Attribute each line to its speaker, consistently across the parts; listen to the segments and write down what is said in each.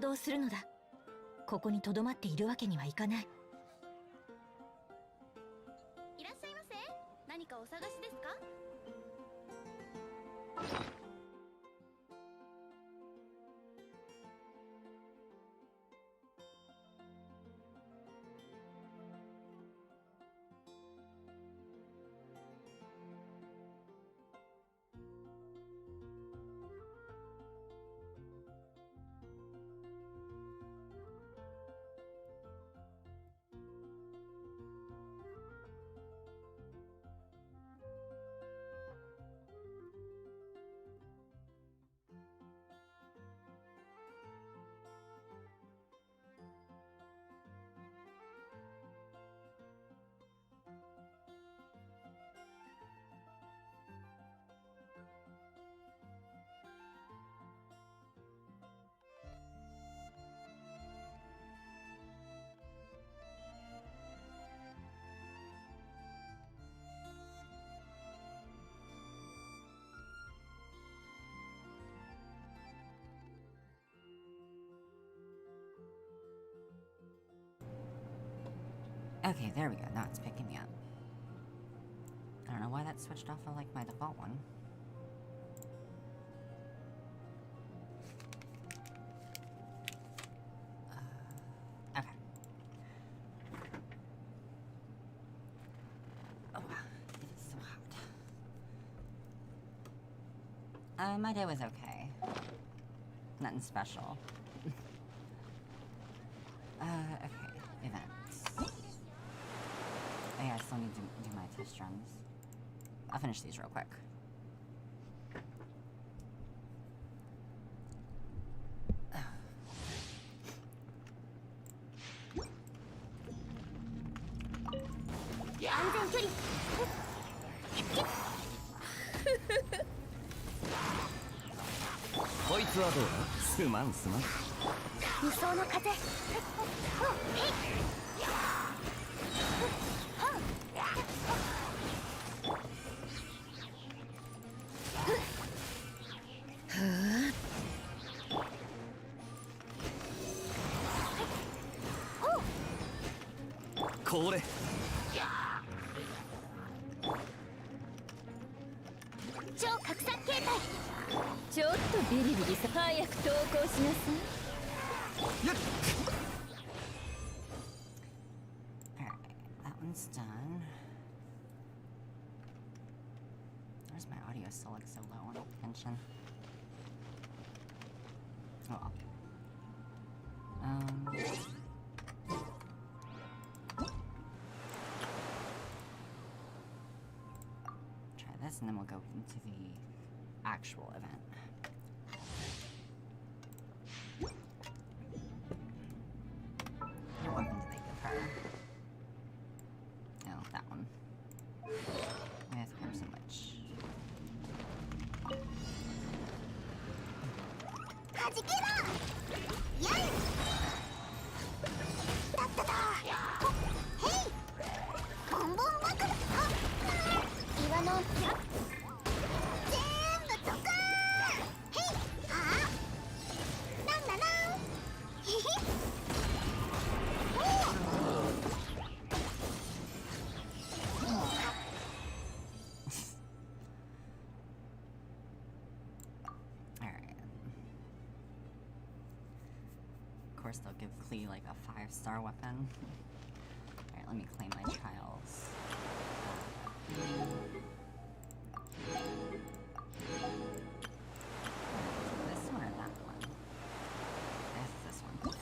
Speaker 1: 動するのだ。ここに留まっているわけにはいかない。
Speaker 2: いらっしゃいませ。何かお探しですか？Okay,
Speaker 3: there we go. Now it's picking me up. I don't know why that switched off of like my default one. Okay. Oh, it is so hot. My day was okay. Nothing special. Okay. Events. Oh yeah, I still need to do my test runs. I'll finish these real quick. Alright, that one's done. Where's my audio still like so low on Genshin? Oh well. Try this and then we'll go into the actual event. What weapon did they give her? Oh, that one. With Crimson Witch. Of course, they'll give Klee like a 5-star weapon. Alright, let me claim my trials. This one or that one? This one.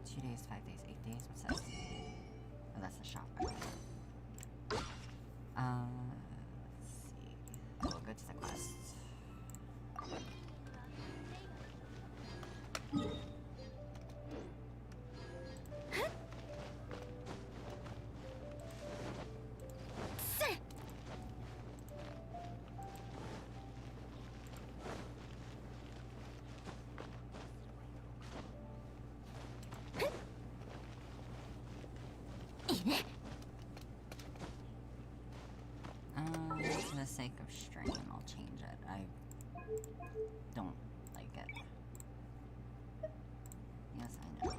Speaker 3: 2 days, 5 days, 8 days? What's this? Oh, that's the shop. Let's see. We'll go to the quest. sake of strain, I'll change it. I don't like it. Yes, I know.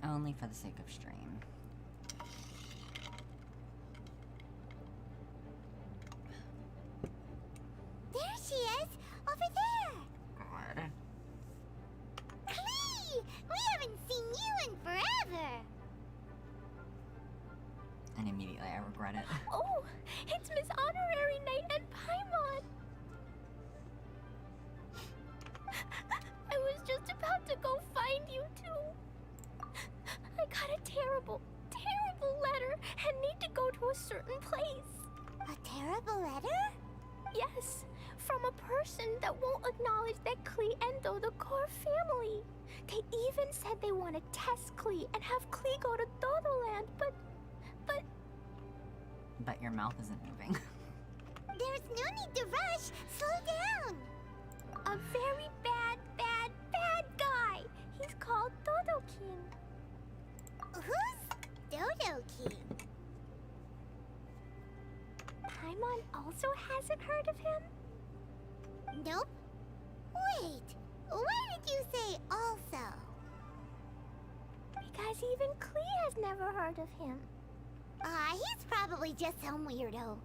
Speaker 3: Only for the sake of strain.
Speaker 2: There she is! Over there!
Speaker 3: God.
Speaker 2: Klee! We haven't seen you in forever!
Speaker 3: And immediately I regret it.
Speaker 2: Oh! It's Miss Honorary Knight and Paimon! I was just about to go find you two. I got a terrible, terrible letter and need to go to a certain place. A terrible letter? Yes, from a person that won't acknowledge that Klee and Dodoko are family. They even said they want to test Klee and have Klee go to Dodoland, but...
Speaker 3: But your mouth isn't moving.
Speaker 2: There's no need to rush. Slow down. A very bad, bad, bad guy. He's called Dodo King. Who's Dodo King? Paimon also hasn't heard of him? Nope. Wait, why did you say also? Because even Klee has never heard of him. He's probably just some weirdo.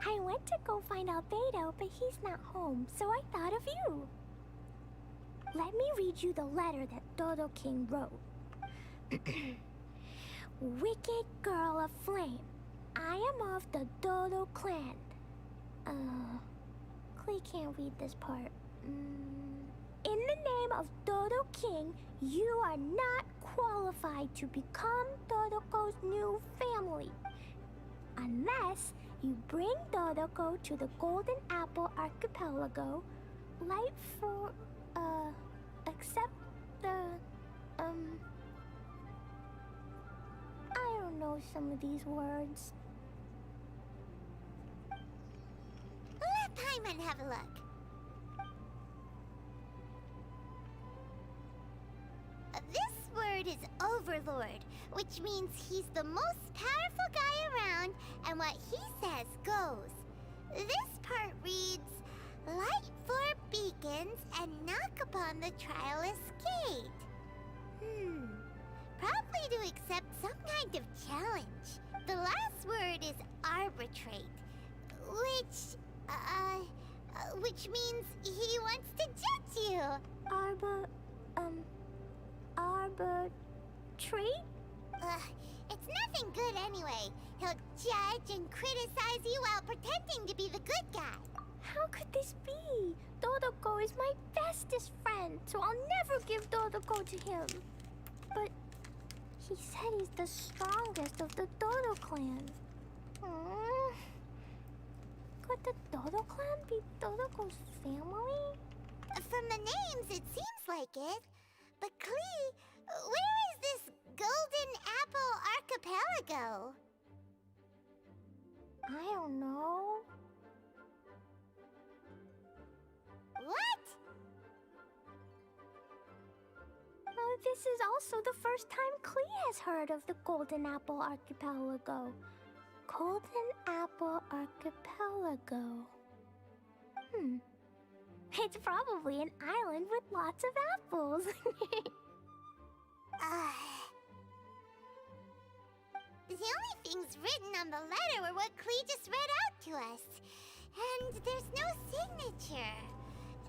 Speaker 2: I went to go find Albedo, but he's not home, so I thought of you. Let me read you the letter that Dodo King wrote. Wicked girl of flame, I am of the Dodo clan. Klee can't read this part. In the name of Dodo King, you are not qualified to become Dodoko's new family. Unless you bring Dodoko to the Golden Apple Archipelago, light for, accept the, I don't know some of these words. Let Paimon have a look. This word is Overlord, which means he's the most powerful guy around, and what he says goes. This part reads, light four beacons and knock upon the trialist gate. Probably to accept some kind of challenge. The last word is arbitrate, which means he wants to judge you. Arbitrate? It's nothing good anyway. He'll judge and criticize you while pretending to be the good guy. How could this be? Dodoko is my bestest friend, so I'll never give Dodoko to him. But he said he's the strongest of the Dodo clan. Could the Dodo clan be Dodoko's family? From the names, it seems like it. But Klee, where is this Golden Apple Archipelago? I don't know. What? This is also the first time Klee has heard of the Golden Apple Archipelago. Golden Apple Archipelago. It's probably an island with lots of apples. The only things written on the letter were what Klee just read out to us. And there's no signature.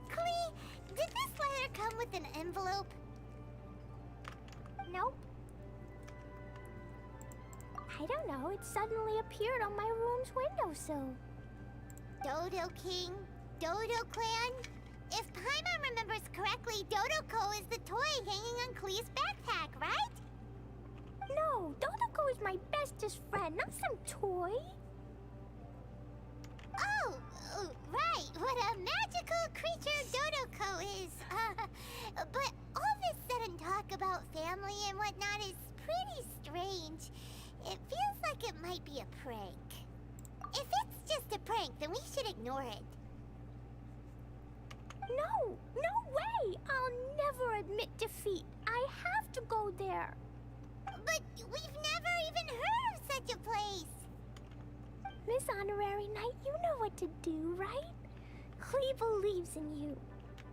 Speaker 2: Klee, did this letter come with an envelope? Nope. I don't know, it suddenly appeared on my room's windowsill. Dodo King, Dodo Clan. If Paimon remembers correctly, Dodoko is the toy hanging on Klee's backpack, right? No, Dodoko is my bestest friend, not some toy. Oh, right, what a magical creature Dodoko is. But all this sudden talk about family and whatnot is pretty strange. It feels like it might be a prank. If it's just a prank, then we should ignore it. No way! I'll never admit defeat. I have to go there. But we've never even heard of such a place. Miss Honorary Knight, you know what to do, right? Clee believes in you.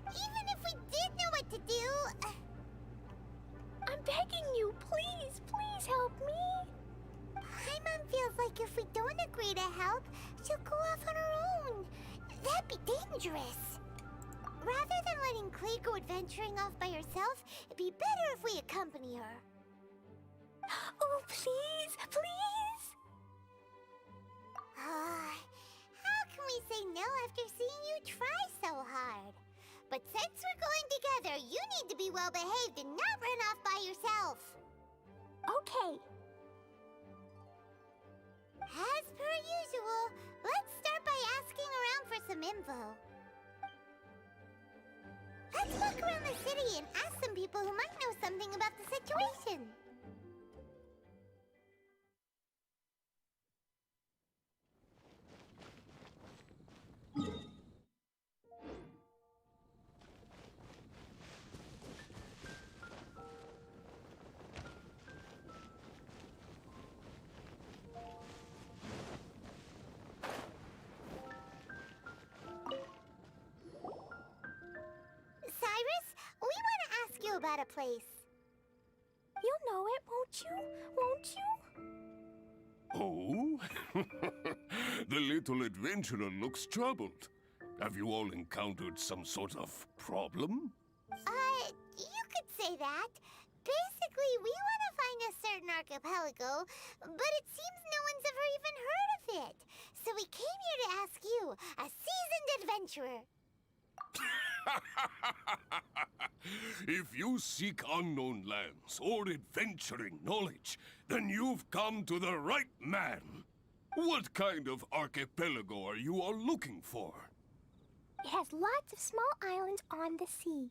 Speaker 2: Even if we did know what to do... I'm begging you, please, please help me. Paimon feels like if we don't agree to help, she'll go off on her own. That'd be dangerous. Rather than letting Clee go adventuring off by herself, it'd be better if we accompany her. Oh, please, please! How can we say no after seeing you try so hard? But since we're going together, you need to be well-behaved and not run off by yourself. Okay. As per usual, let's start by asking around for some info. Let's walk around the city and ask some people who might know something about the situation. Cyrus, we want to ask you about a place. You'll know it, won't you? Won't you?
Speaker 4: Oh? The little adventurer looks troubled. Have you all encountered some sort of problem?
Speaker 2: You could say that. Basically, we want to find a certain archipelago, but it seems no one's ever even heard of it. So we came here to ask you, a seasoned adventurer.
Speaker 4: If you seek unknown lands or adventuring knowledge, then you've come to the right man. What kind of archipelago are you all looking for?
Speaker 2: It has lots of small islands on the sea.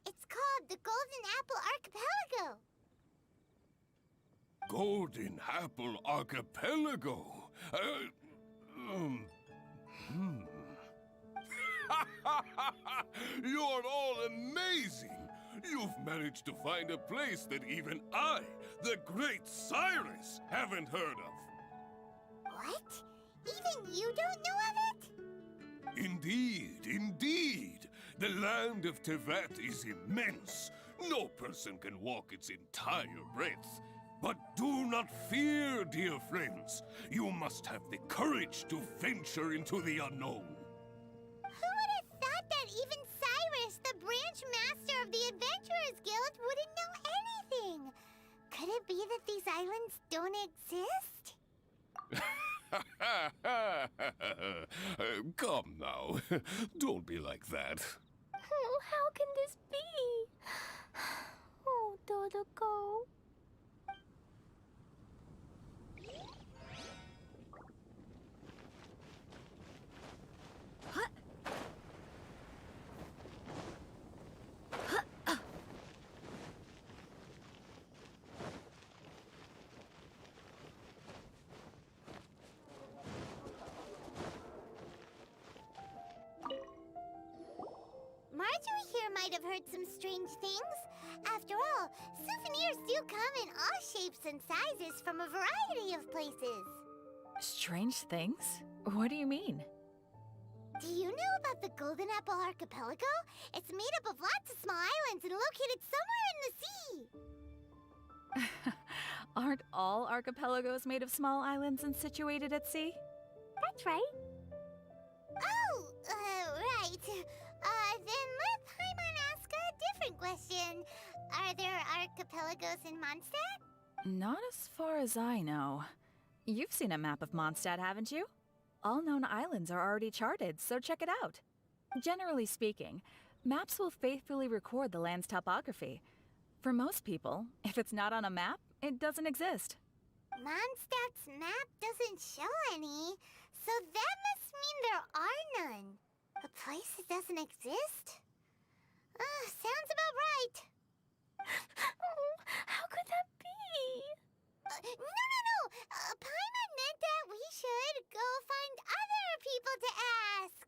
Speaker 2: It's called the Golden Apple Archipelago.
Speaker 4: Golden Apple Archipelago? You're all amazing! You've managed to find a place that even I, the great Cyrus, haven't heard of.
Speaker 2: What? Even you don't know of it?
Speaker 4: Indeed, indeed. The land of Tevat is immense. No person can walk its entire breadth. But do not fear, dear friends. You must have the courage to venture into the unknown.
Speaker 2: Who would have thought that even Cyrus, the branch master of the Adventurers Guild, wouldn't know anything? Could it be that these islands don't exist?
Speaker 4: Come now. Don't be like that.
Speaker 2: Oh, how can this be? Oh, Dodoco. Marjorie here might have heard some strange things. After all, souvenirs do come in all shapes and sizes from a variety of places.
Speaker 5: Strange things? What do you mean?
Speaker 2: Do you know about the Golden Apple Archipelago? It's made up of lots of small islands and located somewhere in the sea.
Speaker 5: Aren't all archipelagos made of small islands and situated at sea?
Speaker 2: That's right. Oh, right. Then let Paimon ask a different question. Are there archipelagos in Mondstadt?
Speaker 5: Not as far as I know. You've seen a map of Mondstadt, haven't you? All known islands are already charted, so check it out. Generally speaking, maps will faithfully record the land's topography. For most people, if it's not on a map, it doesn't exist.
Speaker 2: Mondstadt's map doesn't show any, so that must mean there are none. A place that doesn't exist? Sounds about right. How could that be? No. Paimon meant that we should go find other people to ask.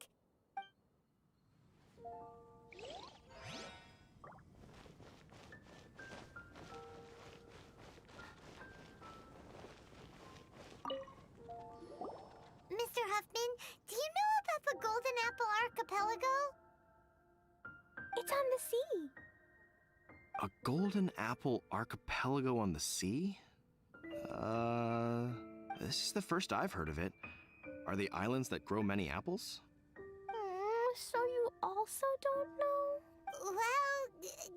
Speaker 2: archipelago? It's on the sea.
Speaker 6: A golden apple archipelago on the sea? This is the first I've heard of it. Are they islands that grow many apples?
Speaker 2: So you also don't know? Well,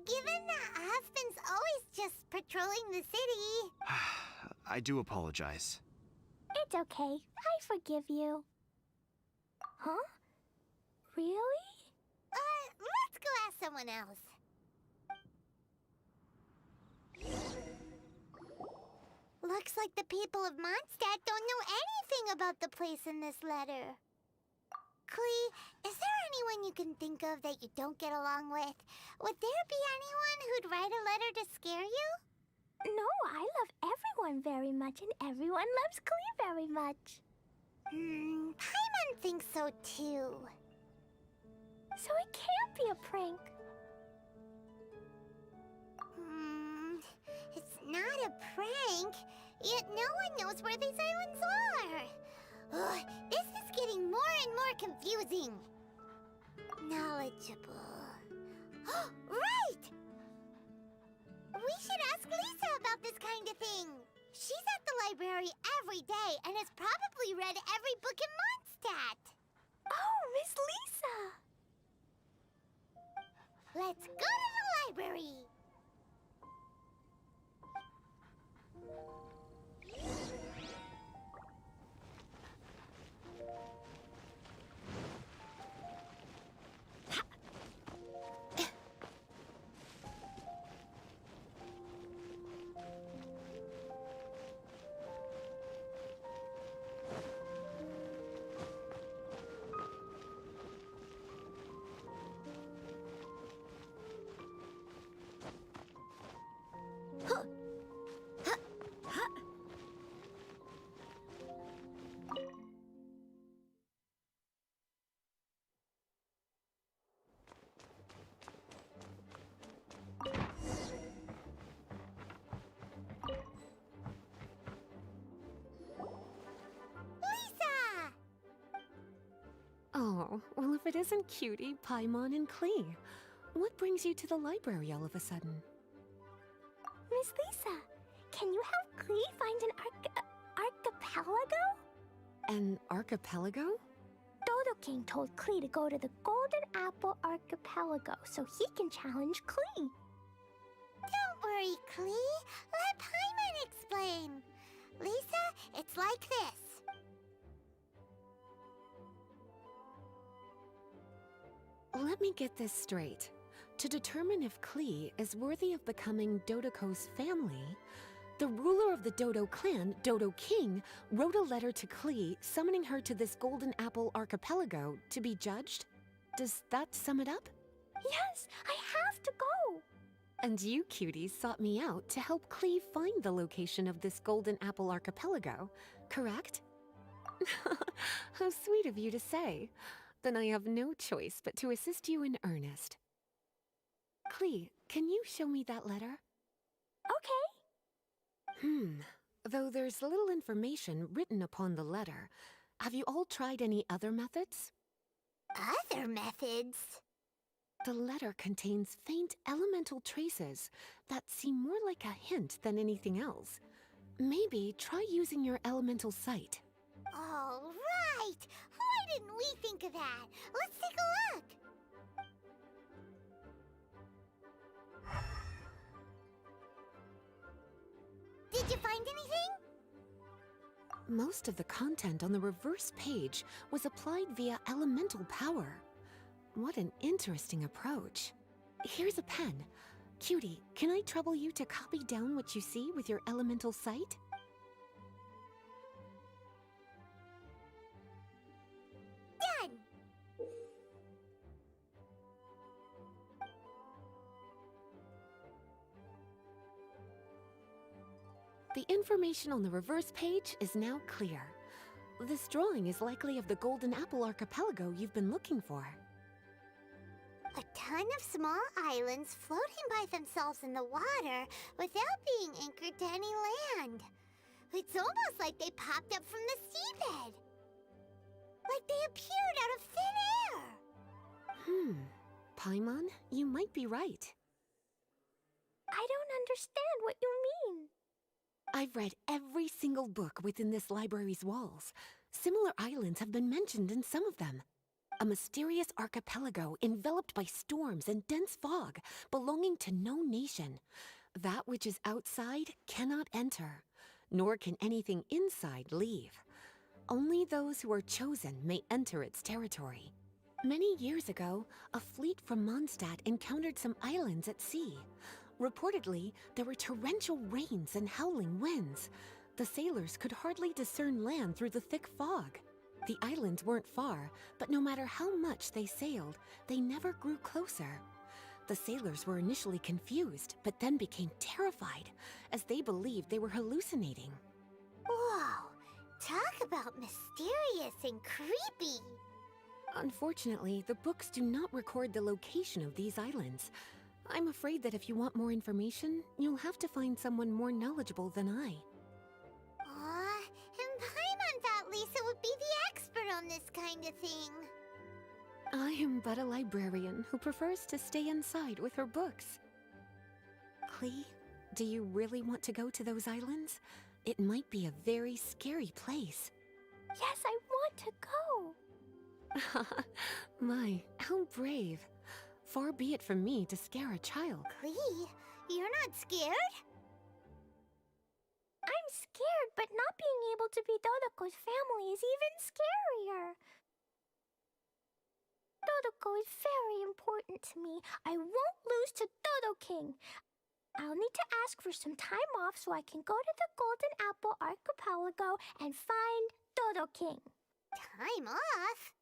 Speaker 2: given that husband's always just patrolling the city.
Speaker 6: I do apologize.
Speaker 2: It's okay. I forgive you. Huh? Really? Let's go ask someone else. Looks like the people of Mondstadt don't know anything about the place in this letter. Klee, is there anyone you can think of that you don't get along with? Would there be anyone who'd write a letter to scare you? No, I love everyone very much, and everyone loves Klee very much. Paimon thinks so too. So it can't be a prank. It's not a prank, yet no one knows where these islands are. Ugh, this is getting more and more confusing. Knowledgeable. Right! We should ask Lisa about this kind of thing. She's at the library every day and has probably read every book in Mondstadt. Oh, Miss Lisa! Let's go to the library.
Speaker 7: Oh, well, if it isn't Cutie, Paimon, and Klee, what brings you to the library all of a sudden?
Speaker 2: Miss Lisa, can you help Klee find an archipelago?
Speaker 7: An archipelago?
Speaker 2: Dodo King told Klee to go to the Golden Apple Archipelago so he can challenge Klee. Don't worry, Klee. Let Paimon explain. Lisa, it's like this.
Speaker 7: Let me get this straight. To determine if Klee is worthy of becoming Dodoko's family, the ruler of the Dodo clan, Dodo King, wrote a letter to Klee summoning her to this Golden Apple Archipelago to be judged? Does that sum it up?
Speaker 2: Yes, I have to go.
Speaker 7: And you, cuties, sought me out to help Klee find the location of this Golden Apple Archipelago, correct? How sweet of you to say. Then I have no choice but to assist you in earnest. Klee, can you show me that letter?
Speaker 2: Okay.
Speaker 7: Though there's little information written upon the letter, have you all tried any other methods?
Speaker 2: Other methods?
Speaker 7: The letter contains faint elemental traces that seem more like a hint than anything else. Maybe try using your elemental sight.
Speaker 2: All right. Why didn't we think of that? Let's take a look. Did you find anything?
Speaker 7: Most of the content on the reverse page was applied via elemental power. What an interesting approach. Here's a pen. Cutie, can I trouble you to copy down what you see with your elemental sight?
Speaker 2: Done.
Speaker 7: The information on the reverse page is now clear. This drawing is likely of the Golden Apple Archipelago you've been looking for.
Speaker 2: A ton of small islands floating by themselves in the water without being anchored to any land. It's almost like they popped up from the seabed. Like they appeared out of thin air.
Speaker 7: Paimon, you might be right.
Speaker 2: I don't understand what you mean.
Speaker 7: I've read every single book within this library's walls. Similar islands have been mentioned in some of them. A mysterious archipelago enveloped by storms and dense fog, belonging to no nation. That which is outside cannot enter, nor can anything inside leave. Only those who are chosen may enter its territory. Many years ago, a fleet from Mondstadt encountered some islands at sea. Reportedly, there were torrential rains and howling winds. The sailors could hardly discern land through the thick fog. The islands weren't far, but no matter how much they sailed, they never grew closer. The sailors were initially confused, but then became terrified, as they believed they were hallucinating.
Speaker 2: Whoa, talk about mysterious and creepy.
Speaker 7: Unfortunately, the books do not record the location of these islands. I'm afraid that if you want more information, you'll have to find someone more knowledgeable than I.
Speaker 2: And Paimon thought Lisa would be the expert on this kind of thing.
Speaker 7: I am but a librarian who prefers to stay inside with her books. Klee, do you really want to go to those islands? It might be a very scary place.
Speaker 2: Yes, I want to go.
Speaker 7: My, how brave. Far be it from me to scare a child.
Speaker 2: Klee, you're not scared? I'm scared, but not being able to be Dodoko's family is even scarier. Dodoko is very important to me. I won't lose to Dodo King. I'll need to ask for some time off so I can go to the Golden Apple Archipelago and find Dodo King. Time off?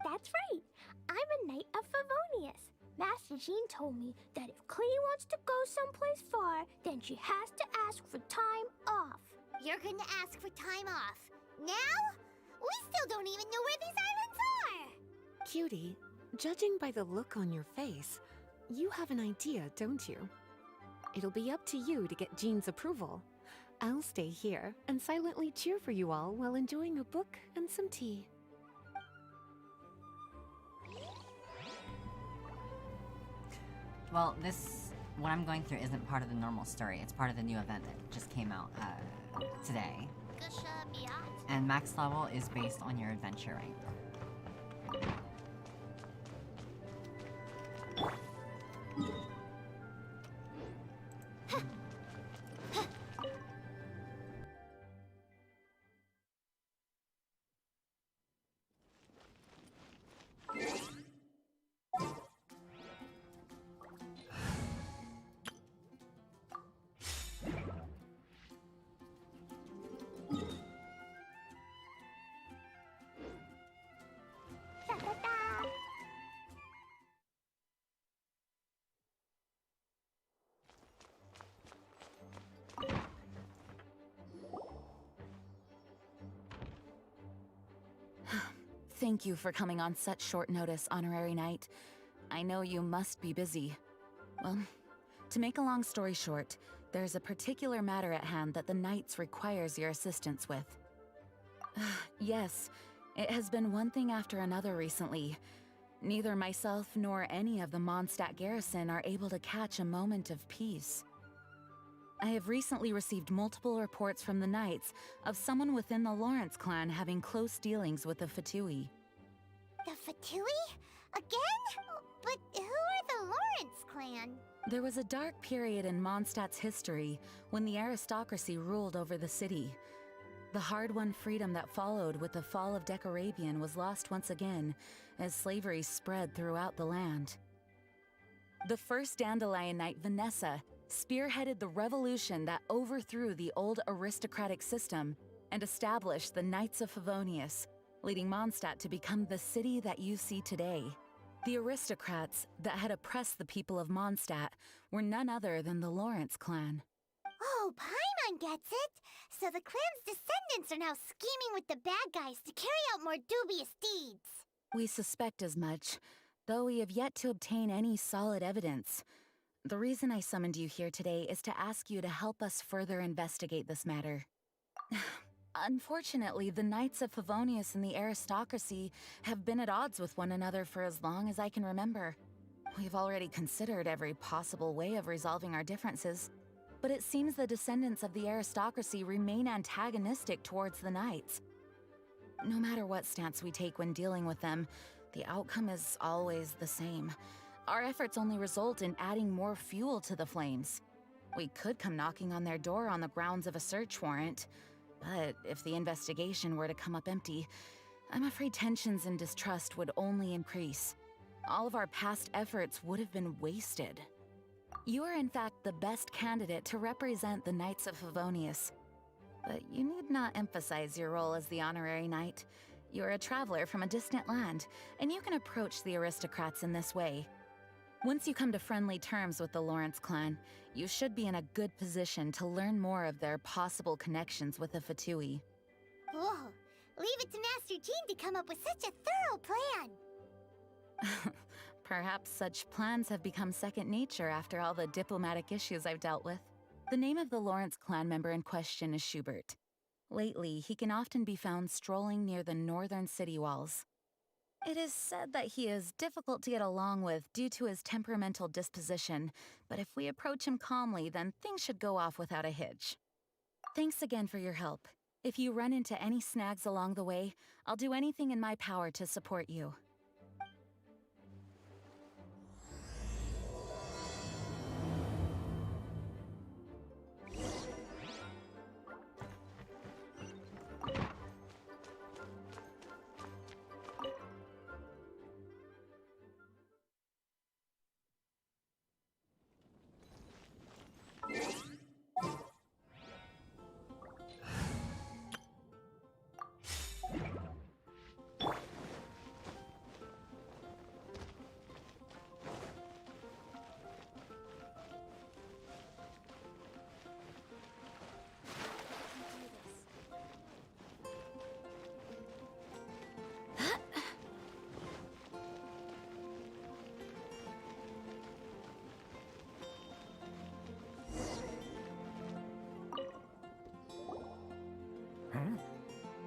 Speaker 2: That's right. I'm a Knight of Favonius. Master Jean told me that if Klee wants to go someplace far, then she has to ask for time off. You're gonna ask for time off? Now? We still don't even know where these islands are!
Speaker 7: Cutie, judging by the look on your face, you have an idea, don't you? It'll be up to you to get Jean's approval. I'll stay here and silently cheer for you all while enjoying a book and some tea.
Speaker 3: Well, what I'm going through isn't part of the normal story. It's part of the new event that just came out today. And max level is based on your adventure rank.
Speaker 5: Thank you for coming on such short notice, Honorary Knight. I know you must be busy. Well, to make a long story short, there's a particular matter at hand that the Knights requires your assistance with. Yes, it has been one thing after another recently. Neither myself nor any of the Mondstadt garrison are able to catch a moment of peace. I have recently received multiple reports from the Knights of someone within the Lawrence clan having close dealings with the Fatui.
Speaker 2: The Fatui? Again? But who are the Lawrence clan?
Speaker 5: There was a dark period in Mondstadt's history when the aristocracy ruled over the city. The hard-won freedom that followed with the fall of Decorabian was lost once again as slavery spread throughout the land. The first Dandelion Knight, Vanessa, spearheaded the revolution that overthrew the old aristocratic system and established the Knights of Favonius, leading Mondstadt to become the city that you see today. The aristocrats that had oppressed the people of Mondstadt were none other than the Lawrence clan.
Speaker 2: Oh, Paimon gets it! So the clan's descendants are now scheming with the bad guys to carry out more dubious deeds.
Speaker 5: We suspect as much, though we have yet to obtain any solid evidence. The reason I summoned you here today is to ask you to help us further investigate this matter. Unfortunately, the Knights of Favonius and the aristocracy have been at odds with one another for as long as I can remember. We've already considered every possible way of resolving our differences, but it seems the descendants of the aristocracy remain antagonistic towards the Knights. No matter what stance we take when dealing with them, the outcome is always the same. Our efforts only result in adding more fuel to the flames. We could come knocking on their door on the grounds of a search warrant, but if the investigation were to come up empty, I'm afraid tensions and distrust would only increase. All of our past efforts would have been wasted. You are in fact the best candidate to represent the Knights of Favonius. But you need not emphasize your role as the honorary knight. You're a traveler from a distant land, and you can approach the aristocrats in this way. Once you come to friendly terms with the Lawrence clan, you should be in a good position to learn more of their possible connections with the Fatui.
Speaker 2: Whoa, leave it to Master Jean to come up with such a thorough plan.
Speaker 5: Perhaps such plans have become second nature after all the diplomatic issues I've dealt with. The name of the Lawrence clan member in question is Schubert. Lately, he can often be found strolling near the northern city walls. It is said that he is difficult to get along with due to his temperamental disposition, but if we approach him calmly, then things should go off without a hitch. Thanks again for your help. If you run into any snags along the way, I'll do anything in my power to support you.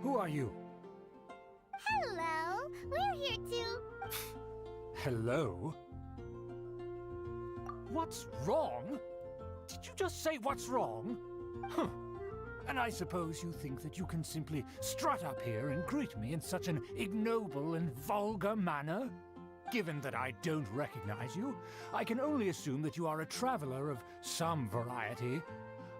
Speaker 8: Who are you?
Speaker 2: Hello, we're here too.
Speaker 8: Hello? What's wrong? Did you just say what's wrong? Huh. And I suppose you think that you can simply strut up here and greet me in such an ignoble and vulgar manner? Given that I don't recognize you, I can only assume that you are a traveler of some variety.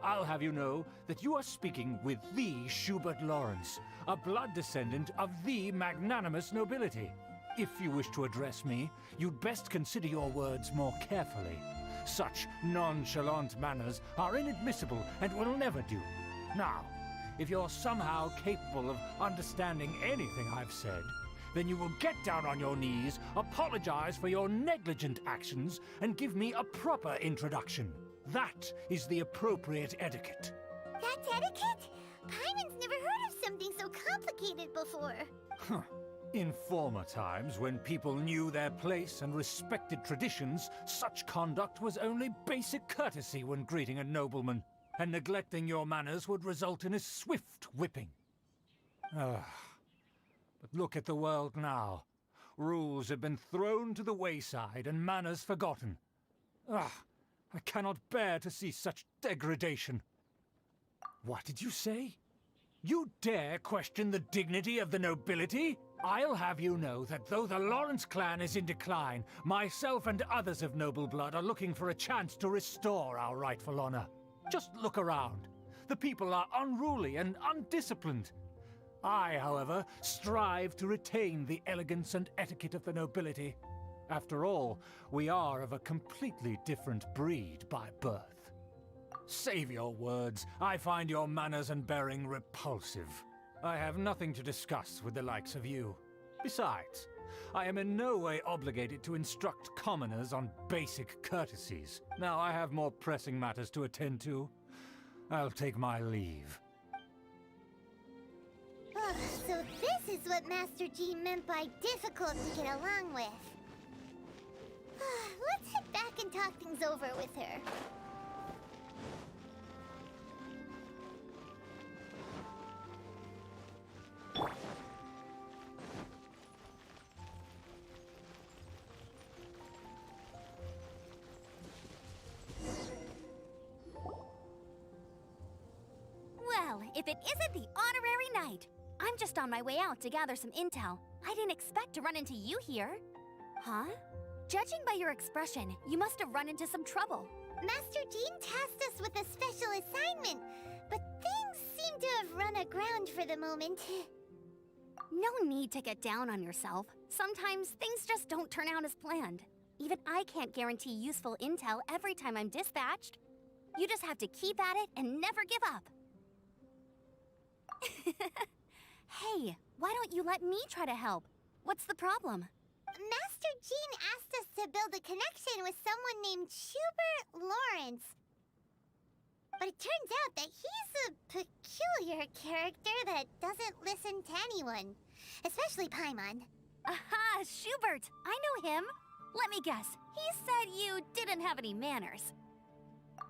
Speaker 8: I'll have you know that you are speaking with the Schubert Lawrence, a blood descendant of the magnanimous nobility. If you wish to address me, you'd best consider your words more carefully. Such nonchalant manners are inadmissible and will never do. Now, if you're somehow capable of understanding anything I've said, then you will get down on your knees, apologize for your negligent actions, and give me a proper introduction. That is the appropriate etiquette.
Speaker 2: That's etiquette? Paimon's never heard of something so complicated before.
Speaker 8: Huh. In former times, when people knew their place and respected traditions, such conduct was only basic courtesy when greeting a nobleman, and neglecting your manners would result in a swift whipping. But look at the world now. Rules have been thrown to the wayside and manners forgotten. I cannot bear to see such degradation. What did you say? You dare question the dignity of the nobility? I'll have you know that though the Lawrence clan is in decline, myself and others of noble blood are looking for a chance to restore our rightful honor. Just look around. The people are unruly and undisciplined. I, however, strive to retain the elegance and etiquette of the nobility. After all, we are of a completely different breed by birth. Save your words. I find your manners and bearing repulsive. I have nothing to discuss with the likes of you. Besides, I am in no way obligated to instruct commoners on basic courtesies. Now I have more pressing matters to attend to. I'll take my leave.
Speaker 2: So this is what Master Jean meant by difficult to get along with. Let's head back and talk things over with her. if it isn't the honorary knight. I'm just on my way out to gather some intel. I didn't expect to run into you here. Huh? Judging by your expression, you must have run into some trouble.
Speaker 9: Master Jean tasked us with a special assignment, but things seem to have run aground for the moment.
Speaker 2: No need to get down on yourself. Sometimes things just don't turn out as planned. Even I can't guarantee useful intel every time I'm dispatched. You just have to keep at it and never give up. Hey, why don't you let me try to help? What's the problem?
Speaker 9: Master Jean asked us to build a connection with someone named Schubert Lawrence. But it turns out that he's a peculiar character that doesn't listen to anyone, especially Paimon.
Speaker 2: Aha, Schubert! I know him. Let me guess, he said you didn't have any manners.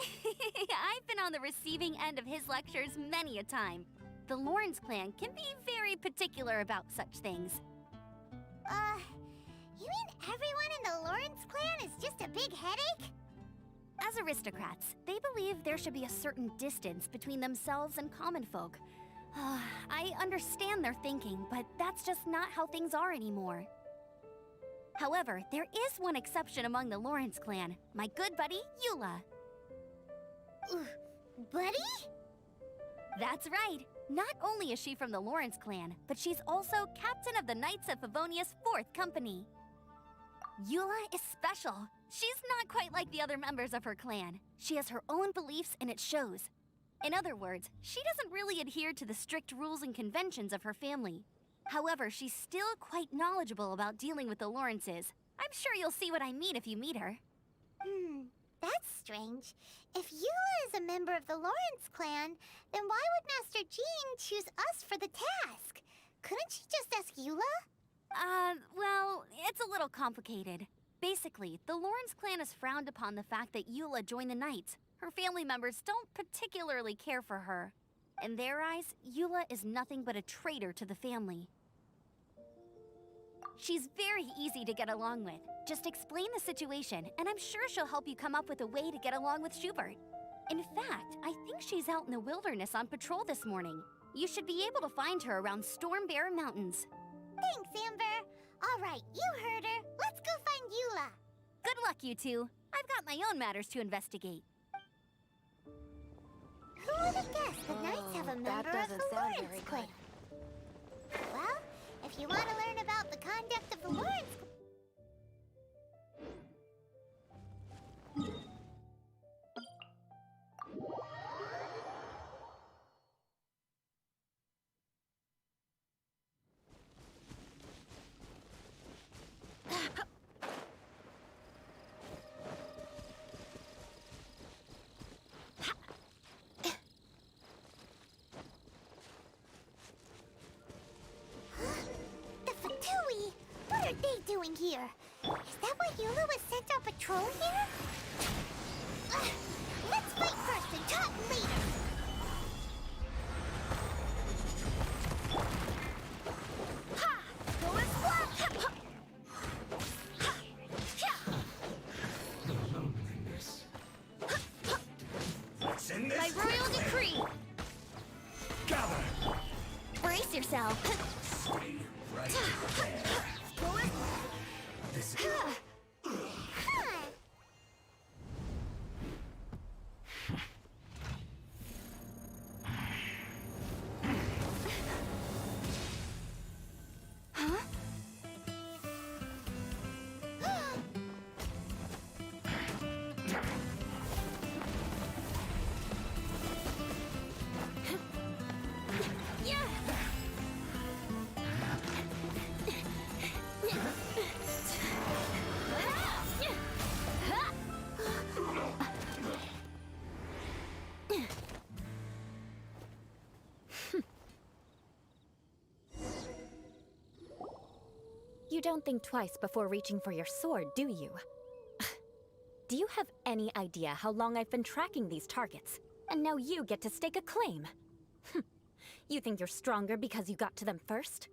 Speaker 2: I've been on the receiving end of his lectures many a time. The Lawrence clan can be very particular about such things.
Speaker 9: You mean everyone in the Lawrence clan is just a big headache?
Speaker 2: As aristocrats, they believe there should be a certain distance between themselves and common folk. I understand their thinking, but that's just not how things are anymore. However, there is one exception among the Lawrence clan, my good buddy, Eula.
Speaker 9: Buddy?
Speaker 2: That's right. Not only is she from the Lawrence clan, but she's also captain of the Knights of Favonia's 4th Company. Eula is special. She's not quite like the other members of her clan. She has her own beliefs and it shows. In other words, she doesn't really adhere to the strict rules and conventions of her family. However, she's still quite knowledgeable about dealing with the Lawrences. I'm sure you'll see what I mean if you meet her.
Speaker 9: That's strange. If Eula is a member of the Lawrence clan, then why would Master Jean choose us for the task? Couldn't she just ask Eula?
Speaker 2: Well, it's a little complicated. Basically, the Lawrence clan has frowned upon the fact that Eula joined the Knights. Her family members don't particularly care for her. In their eyes, Eula is nothing but a traitor to the family. She's very easy to get along with. Just explain the situation, and I'm sure she'll help you come up with a way to get along with Schubert. In fact, I think she's out in the wilderness on patrol this morning. You should be able to find her around Storm Bear Mountains.
Speaker 9: Thanks, Amber. All right, you heard her. Let's go find Eula.
Speaker 2: Good luck, you two. I've got my own matters to investigate.
Speaker 9: Who would have guessed the Knights have a member of the Lawrence clan? Well, if you want to learn about the conduct of the Lawrence clan... What are they doing here? Is that why Eula was sent on patrol here? Let's fight first and talk later! Ha! Go and splash!
Speaker 8: What's in this?
Speaker 2: By royal decree!
Speaker 8: Gather!
Speaker 2: Brace yourself!
Speaker 8: Stay right there. This is...
Speaker 10: You don't think twice before reaching for your sword, do you? Do you have any idea how long I've been tracking these targets? And now you get to stake a claim. You think you're stronger because you got to them first?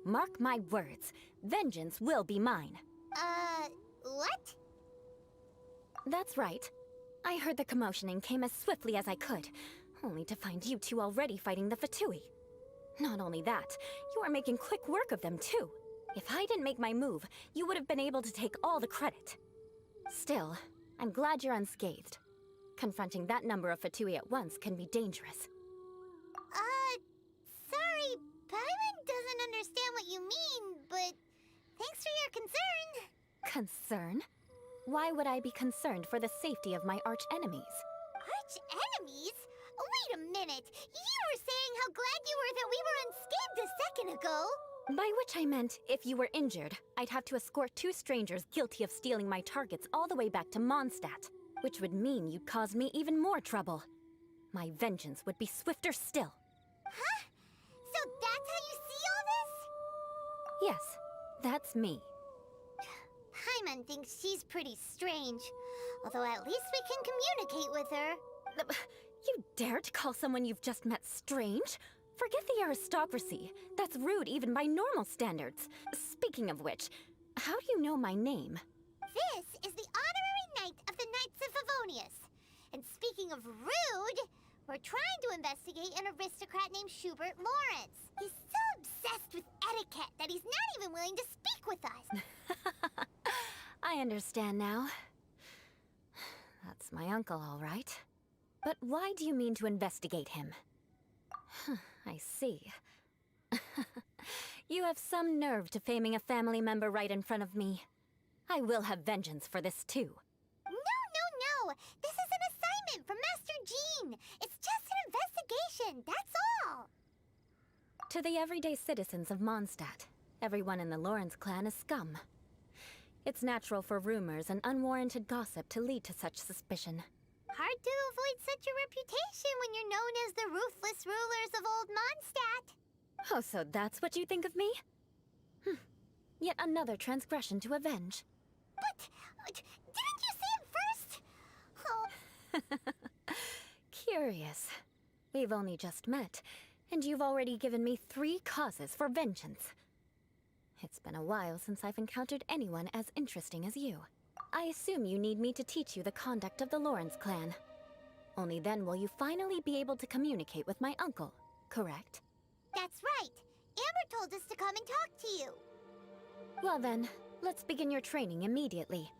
Speaker 10: Mark my words, vengeance will be mine.
Speaker 9: What?
Speaker 10: That's right. I heard the commotion and came as swiftly as I could. only to find you two already fighting the Fatui. Not only that, you are making quick work of them too. If I didn't make my move, you would have been able to take all the credit. Still, I'm glad you're unscathed. Confronting that number of Fatui at once can be dangerous.
Speaker 9: Sorry, Paimon doesn't understand what you mean, but thanks for your concern.
Speaker 10: Concern? Why would I be concerned for the safety of my arch-enemies?
Speaker 9: Arch-enemies? Wait a minute! You were saying how glad you were that we were unscathed a second ago!
Speaker 10: By which I meant, if you were injured, I'd have to escort 2 strangers guilty of stealing my targets all the way back to Mondstadt, which would mean you'd cause me even more trouble. My vengeance would be swifter still.
Speaker 9: Huh? So that's how you see all this?
Speaker 10: Yes, that's me.
Speaker 9: Paimon thinks she's pretty strange, although at least we can communicate with her.
Speaker 10: You dare to call someone you've just met strange? Forget the aristocracy. That's rude even by normal standards. Speaking of which, how do you know my name?
Speaker 9: This is the honorary knight of the Knights of Favonius. And speaking of rude, we're trying to investigate an aristocrat named Schubert Lawrence. He's so obsessed with etiquette that he's not even willing to speak with us.
Speaker 10: I understand now. That's my uncle, all right. But why do you mean to investigate him? I see. You have some nerve to faming a family member right in front of me. I will have vengeance for this too.
Speaker 9: No! This is an assignment from Master Jean! It's just an investigation, that's all!
Speaker 10: To the everyday citizens of Mondstadt, everyone in the Lawrence clan is scum. It's natural for rumors and unwarranted gossip to lead to such suspicion.
Speaker 9: Hard to avoid such a reputation when you're known as the ruthless rulers of Old Mondstadt.
Speaker 10: Oh, so that's what you think of me? Yet another transgression to avenge.
Speaker 9: But didn't you see it first? Oh.
Speaker 10: Curious. We've only just met, and you've already given me 3 causes for vengeance. It's been a while since I've encountered anyone as interesting as you. I assume you need me to teach you the conduct of the Lawrence clan. Only then will you finally be able to communicate with my uncle, correct?
Speaker 9: That's right. Amber told us to come and talk to you.
Speaker 10: Well then, let's begin your training immediately.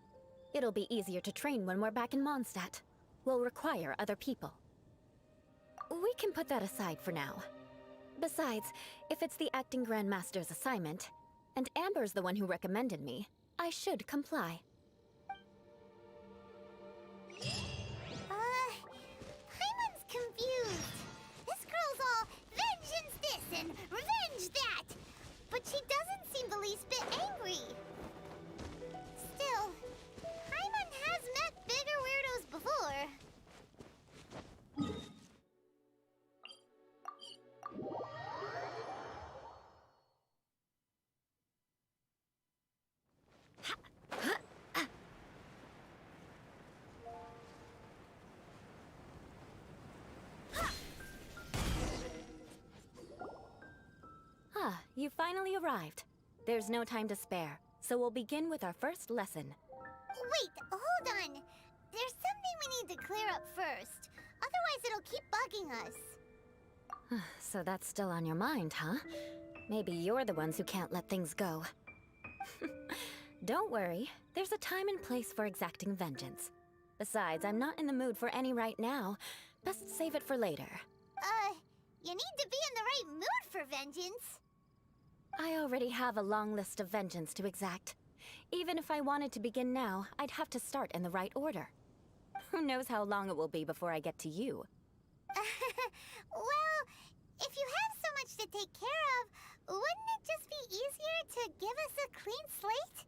Speaker 10: It'll be easier to train when we're back in Mondstadt. We'll require other people. We can put that aside for now. Besides, if it's the acting Grandmaster's assignment, and Amber's the one who recommended me, I should comply.
Speaker 9: Paimon's confused. This girl's all vengeance this and revenge that. But she doesn't seem the least bit angry. Still, Paimon has met bigger weirdos before.
Speaker 10: You finally arrived. There's no time to spare, so we'll begin with our first lesson.
Speaker 9: Wait, hold on. There's something we need to clear up first. Otherwise it'll keep bugging us.
Speaker 10: So that's still on your mind, huh? Maybe you're the ones who can't let things go. Don't worry. There's a time and place for exacting vengeance. Besides, I'm not in the mood for any right now. Best save it for later.
Speaker 9: You need to be in the right mood for vengeance.
Speaker 10: I already have a long list of vengeance to exact. Even if I wanted to begin now, I'd have to start in the right order. Who knows how long it will be before I get to you?
Speaker 9: Well, if you have so much to take care of, wouldn't it just be easier to give us a clean slate?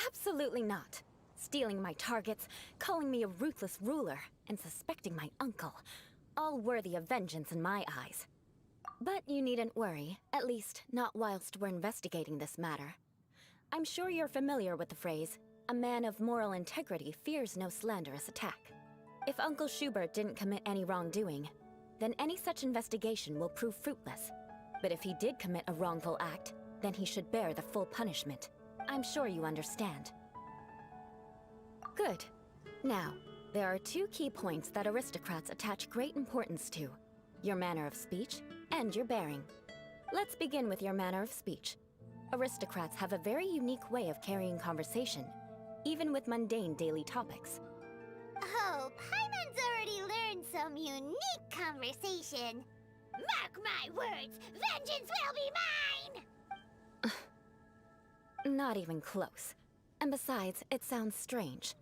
Speaker 10: Absolutely not. Stealing my targets, calling me a ruthless ruler, and suspecting my uncle. All worthy of vengeance in my eyes. But you needn't worry, at least not whilst we're investigating this matter. I'm sure you're familiar with the phrase, a man of moral integrity fears no slanderous attack. If Uncle Schubert didn't commit any wrongdoing, then any such investigation will prove fruitless. But if he did commit a wrongful act, then he should bear the full punishment. I'm sure you understand. Good. Now, there are 2 key points that aristocrats attach great importance to. your manner of speech, and your bearing. Let's begin with your manner of speech. Aristocrats have a very unique way of carrying conversation, even with mundane daily topics.
Speaker 9: Oh, Paimon's already learned some unique conversation. Mark my words, vengeance will be mine!
Speaker 10: Not even close. And besides, it sounds strange.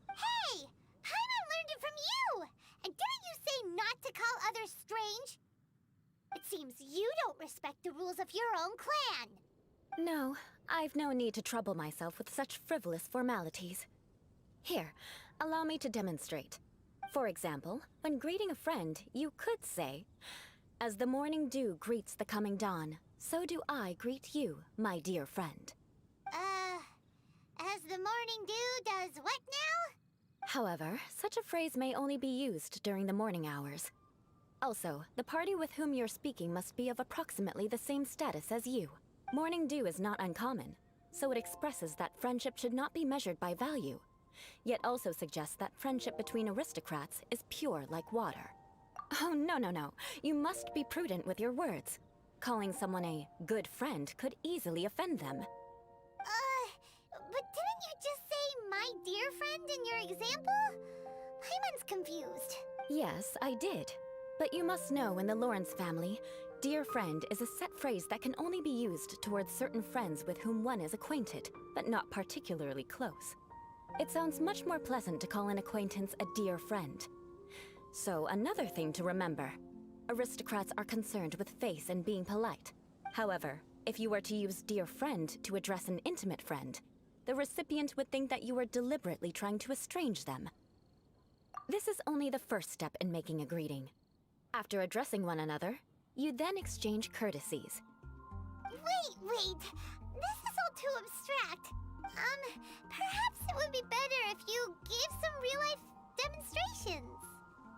Speaker 9: Hey! Paimon learned it from you! And didn't you say not to call others strange? It seems you don't respect the rules of your own clan.
Speaker 10: No, I've no need to trouble myself with such frivolous formalities. Here, allow me to demonstrate. For example, when greeting a friend, you could say, "As the morning dew greets the coming dawn, so do I greet you, my dear friend."
Speaker 9: As the morning dew does what now?
Speaker 10: However, such a phrase may only be used during the morning hours. Also, the party with whom you're speaking must be of approximately the same status as you. Morning dew is not uncommon, so it expresses that friendship should not be measured by value, yet also suggests that friendship between aristocrats is pure like water. Oh, no. You must be prudent with your words. Calling someone a good friend could easily offend them.
Speaker 9: But didn't you just say my dear friend in your example? Paimon's confused.
Speaker 10: Yes, I did. But you must know in the Lawrence family, dear friend is a set phrase that can only be used towards certain friends with whom one is acquainted, but not particularly close. It sounds much more pleasant to call an acquaintance a dear friend. So, another thing to remember. Aristocrats are concerned with face and being polite. However, if you were to use dear friend to address an intimate friend, the recipient would think that you were deliberately trying to estrange them. This is only the first step in making a greeting. After addressing one another, you then exchange courtesies.
Speaker 9: Wait! This is all too abstract. Perhaps it would be better if you gave some real-life demonstrations.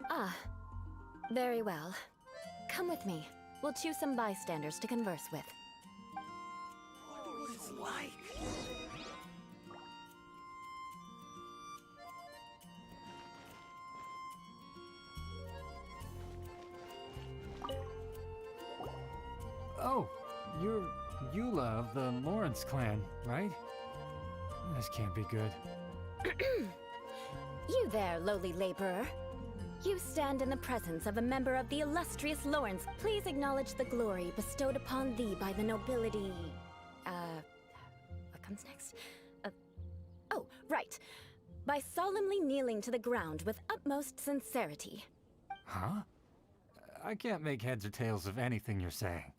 Speaker 10: Ah, very well. Come with me. We'll choose some bystanders to converse with.
Speaker 6: What is it like?
Speaker 8: Oh, you're Eula of the Lawrence clan, right? This can't be good.
Speaker 10: You there, lowly laborer. You stand in the presence of a member of the illustrious Lawrence. Please acknowledge the glory bestowed upon thee by the nobility... What comes next? Oh, right. By solemnly kneeling to the ground with utmost sincerity.
Speaker 8: Huh? I can't make heads or tails of anything you're saying.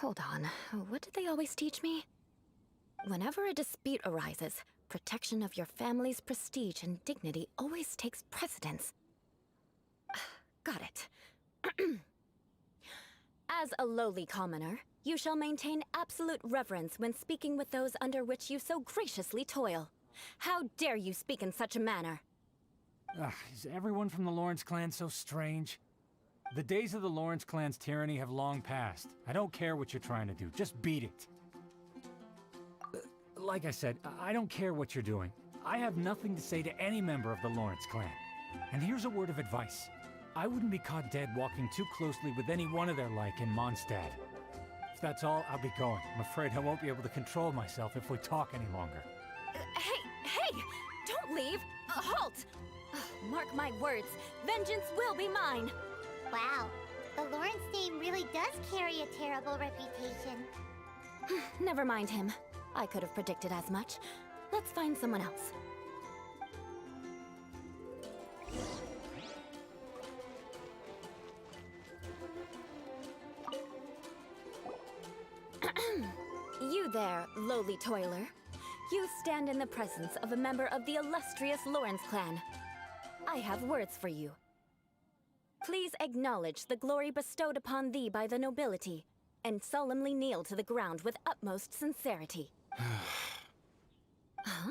Speaker 10: Hold on. What did they always teach me? Whenever a dispute arises, protection of your family's prestige and dignity always takes precedence. Got it. As a lowly commoner, you shall maintain absolute reverence when speaking with those under which you so graciously toil. How dare you speak in such a manner?
Speaker 8: Is everyone from the Lawrence clan so strange? The days of the Lawrence clan's tyranny have long passed. I don't care what you're trying to do, just beat it. Like I said, I don't care what you're doing. I have nothing to say to any member of the Lawrence clan. And here's a word of advice. I wouldn't be caught dead walking too closely with any one of their like in Mondstadt. If that's all, I'll be going. I'm afraid I won't be able to control myself if we talk any longer.
Speaker 10: Hey! Don't leave! Halt! Mark my words, vengeance will be mine!
Speaker 9: Wow, the Lawrence name really does carry a terrible reputation.
Speaker 10: Never mind him. I could have predicted as much. Let's find someone else. You there, lowly toiler. You stand in the presence of a member of the illustrious Lawrence clan. I have words for you. Please acknowledge the glory bestowed upon thee by the nobility, and solemnly kneel to the ground with utmost sincerity. Huh?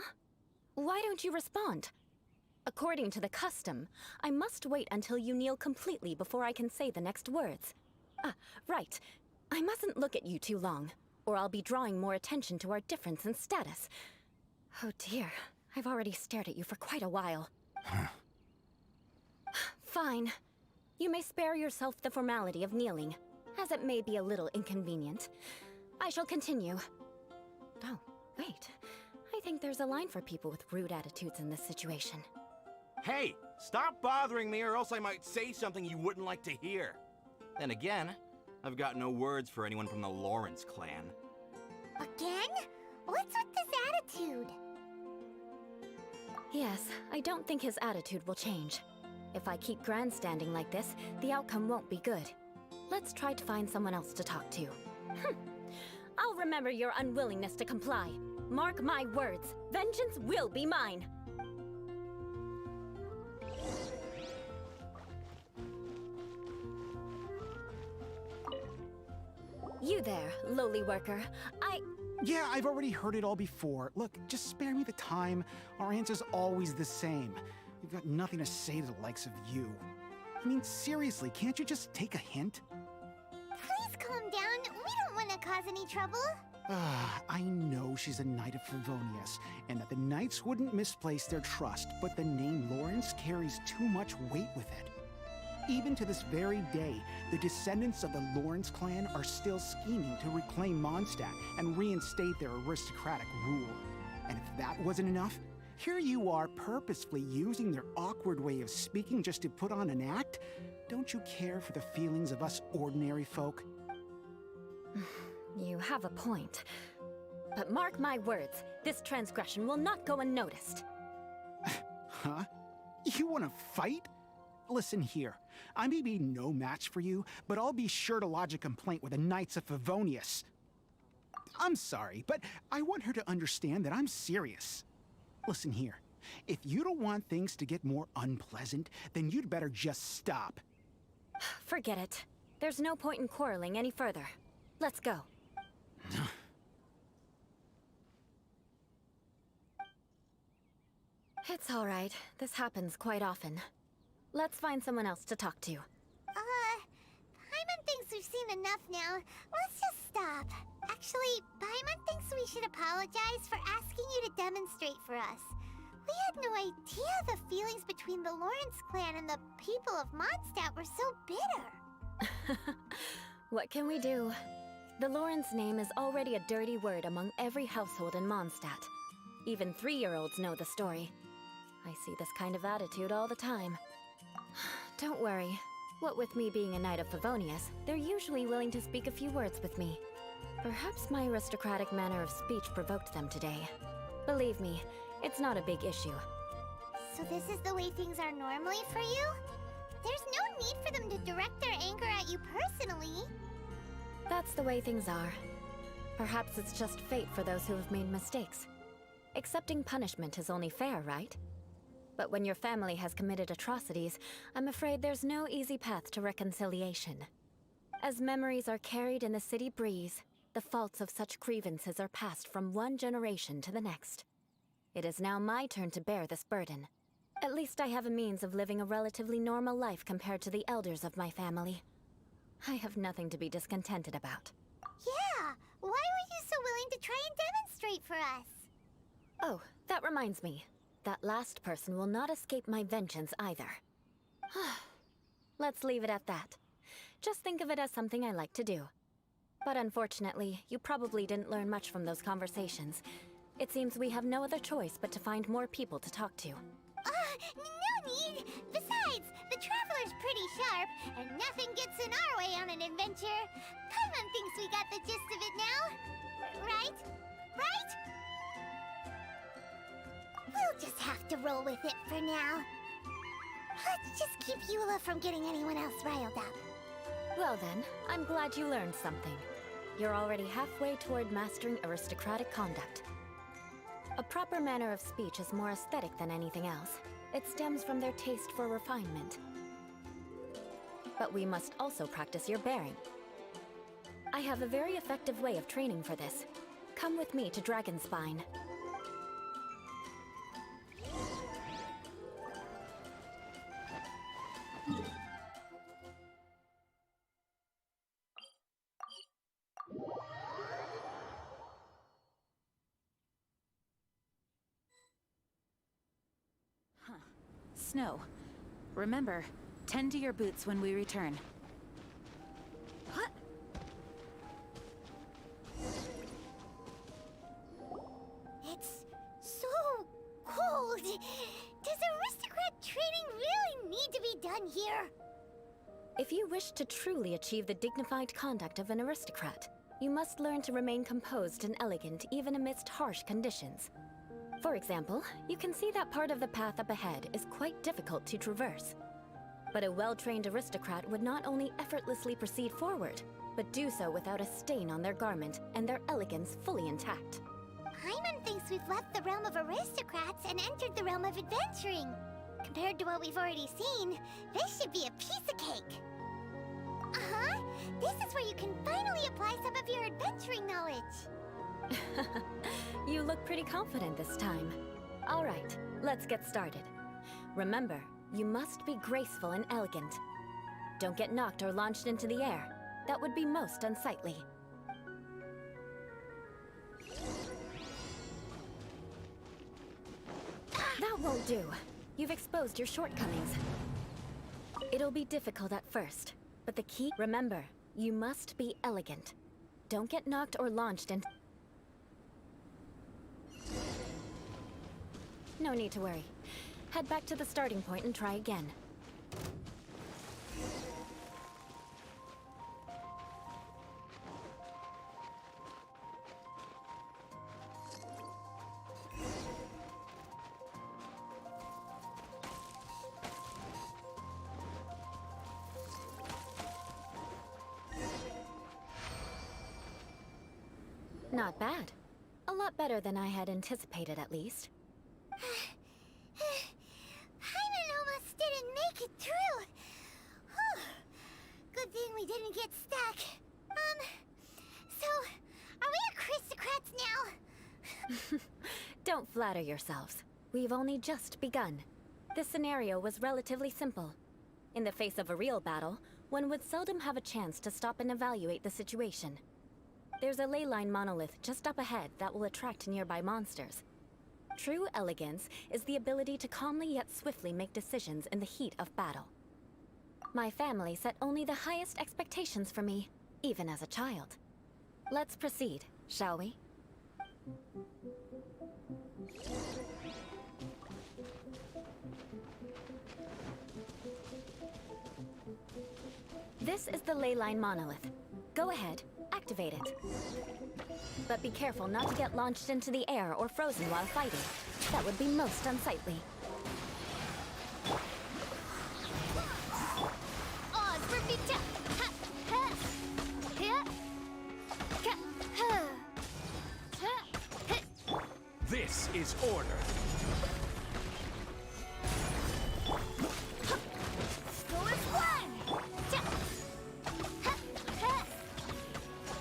Speaker 10: Why don't you respond? According to the custom, I must wait until you kneel completely before I can say the next words. Right. I mustn't look at you too long, or I'll be drawing more attention to our difference in status. Oh dear, I've already stared at you for quite a while. Fine. You may spare yourself the formality of kneeling, as it may be a little inconvenient. I shall continue. Oh, wait. I think there's a line for people with rude attitudes in this situation.
Speaker 6: Hey, stop bothering me or else I might say something you wouldn't like to hear. Then again, I've got no words for anyone from the Lawrence clan.
Speaker 9: Again? What's with this attitude?
Speaker 10: Yes, I don't think his attitude will change. If I keep grandstanding like this, the outcome won't be good. Let's try to find someone else to talk to. I'll remember your unwillingness to comply. Mark my words, vengeance will be mine. You there, lowly worker.
Speaker 11: Yeah, I've already heard it all before. Look, just spare me the time. Our answer's always the same. We've got nothing to say to the likes of you. I mean, seriously, can't you just take a hint?
Speaker 9: Please calm down. We don't want to cause any trouble.
Speaker 11: I know she's a Knight of Favonius, and that the Knights wouldn't misplace their trust, but the name Lawrence carries too much weight with it. Even to this very day, the descendants of the Lawrence clan are still scheming to reclaim Mondstadt and reinstate their aristocratic rule. And if that wasn't enough, here you are purposefully using their awkward way of speaking just to put on an act? Don't you care for the feelings of us ordinary folk?
Speaker 10: You have a point. But mark my words, this transgression will not go unnoticed.
Speaker 11: Huh? You want to fight? Listen here, I may be no match for you, but I'll be sure to lodge a complaint with the Knights of Favonius. I'm sorry, but I want her to understand that I'm serious. Listen here, if you don't want things to get more unpleasant, then you'd better just stop.
Speaker 10: Forget it. There's no point in quarreling any further. Let's go. It's all right. This happens quite often. Let's find someone else to talk to.
Speaker 9: Paimon thinks we've seen enough now. Let's just stop. Actually, Paimon thinks we should apologize for asking you to demonstrate for us. We had no idea the feelings between the Lawrence clan and the people of Mondstadt were so bitter.
Speaker 10: What can we do? The Lawrence name is already a dirty word among every household in Mondstadt. Even 3-year-olds know the story. I see this kind of attitude all the time. Don't worry. What with me being a Knight of Favonius, they're usually willing to speak a few words with me. Perhaps my aristocratic manner of speech provoked them today. Believe me, it's not a big issue.
Speaker 9: So this is the way things are normally for you? There's no need for them to direct their anger at you personally.
Speaker 10: That's the way things are. Perhaps it's just fate for those who have made mistakes. Accepting punishment is only fair, right? But when your family has committed atrocities, I'm afraid there's no easy path to reconciliation. As memories are carried in the city breeze, the faults of such grievances are passed from one generation to the next. It is now my turn to bear this burden. At least I have a means of living a relatively normal life compared to the elders of my family. I have nothing to be discontented about.
Speaker 9: Yeah, why were you so willing to try and demonstrate for us?
Speaker 10: Oh, that reminds me. That last person will not escape my vengeance either. Let's leave it at that. Just think of it as something I like to do. But unfortunately, you probably didn't learn much from those conversations. It seems we have no other choice but to find more people to talk to.
Speaker 9: No need! Besides, the Traveler's pretty sharp, and nothing gets in our way on an adventure. Paimon thinks we got the gist of it now. Right? Right? We'll just have to roll with it for now. Let's just keep Eula from getting anyone else riled up.
Speaker 10: Well then, I'm glad you learned something. You're already halfway toward mastering aristocratic conduct. A proper manner of speech is more aesthetic than anything else. It stems from their taste for refinement. But we must also practice your bearing. I have a very effective way of training for this. Come with me to Dragonspine.
Speaker 5: Snow, remember, Tend to your boots when we return.
Speaker 9: It's so cold. Does aristocrat training really need to be done here?
Speaker 10: If you wish to truly achieve the dignified conduct of an aristocrat, you must learn to remain composed and elegant even amidst harsh conditions. For example, you can see that part of the path up ahead is quite difficult to traverse. But a well-trained aristocrat would not only effortlessly proceed forward, but do so without a stain on their garment and their elegance fully intact.
Speaker 9: Paimon thinks we've left the realm of aristocrats and entered the realm of adventuring. Compared to what we've already seen, this should be a piece of cake. Uh-huh. This is where you can finally apply some of your adventuring knowledge.
Speaker 10: You look pretty confident this time. All right, let's get started. Remember, you must be graceful and elegant. Don't get knocked or launched into the air. That would be most unsightly. That won't do. You've exposed your shortcomings. It'll be difficult at first, but the key... Remember, you must be elegant. Don't get knocked or launched into... No need to worry. Head back to the starting point and try again. Not bad. A lot better than I had anticipated, at least.
Speaker 9: Paimon almost didn't make it through. Whew. Good thing we didn't get stuck. So, are we aristocrats now?
Speaker 10: Don't flatter yourselves. We've only just begun. This scenario was relatively simple. In the face of a real battle, one would seldom have a chance to stop and evaluate the situation. There's a ley line monolith just up ahead that will attract nearby monsters. True elegance is the ability to calmly yet swiftly make decisions in the heat of battle. My family set only the highest expectations for me, even as a child. Let's proceed, shall we? This is the ley line monolith. Go ahead, activate it. But be careful not to get launched into the air or frozen while fighting. That would be most unsightly.
Speaker 9: Oz for Vita! Ha! Ha! Ha! Ka! Ha! Ha! Ha!
Speaker 8: This is order.
Speaker 9: Go as one! Ja! Ha! Ha! Ha!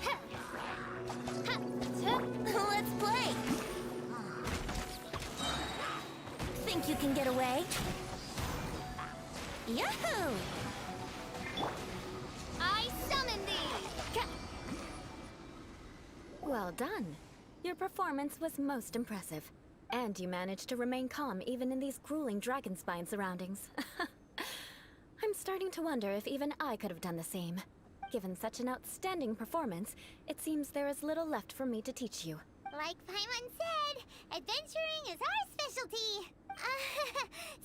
Speaker 9: Ha! Ta! Let's play!
Speaker 10: Think you can get away?
Speaker 9: Yahoo! I summon thee! Ka!
Speaker 10: Well done. Your performance was most impressive. And you managed to remain calm even in these grueling dragonspine surroundings. I'm starting to wonder if even I could have done the same. Given such an outstanding performance, it seems there is little left for me to teach you.
Speaker 9: Like Paimon said, adventuring is our specialty.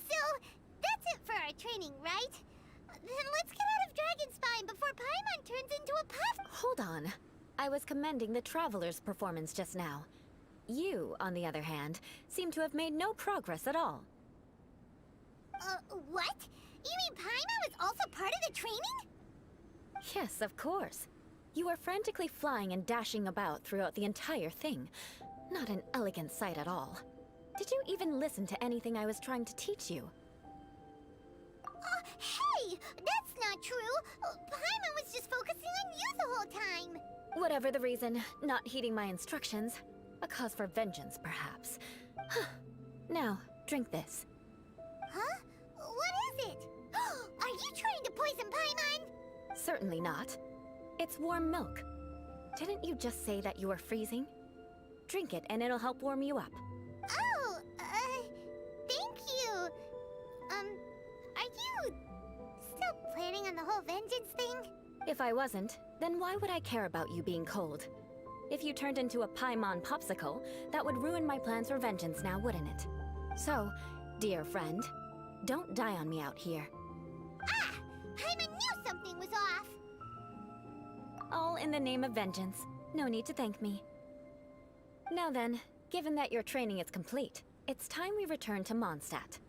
Speaker 9: So, that's it for our training, right? Then let's get out of Dragonspine before Paimon turns into a puff.
Speaker 10: Hold on. I was commending the Traveler's performance just now. You, on the other hand, seem to have made no progress at all.
Speaker 9: What? You mean Paimon was also part of the training?
Speaker 10: Yes, of course. You were frantically flying and dashing about throughout the entire thing. Not an elegant sight at all. Did you even listen to anything I was trying to teach you?
Speaker 9: Hey! That's not true! Paimon was just focusing on you the whole time!
Speaker 10: Whatever the reason, not heeding my instructions. A cause for vengeance, perhaps. Now, drink this.
Speaker 9: Huh? What is it? Are you trying to poison Paimon?
Speaker 10: Certainly not. It's warm milk. Didn't you just say that you were freezing? Drink it and it'll help warm you up.
Speaker 9: Oh, thank you. Are you whole vengeance thing?
Speaker 10: If I wasn't, then why would I care about you being cold? If you turned into a Paimon popsicle, that would ruin my plans for vengeance now, wouldn't it? So, dear friend, don't die on me out here.
Speaker 9: Ah! Paimon knew something was off!
Speaker 10: All in the name of vengeance. No need to thank me. Now then, given that your training is complete, it's time we return to Mondstadt.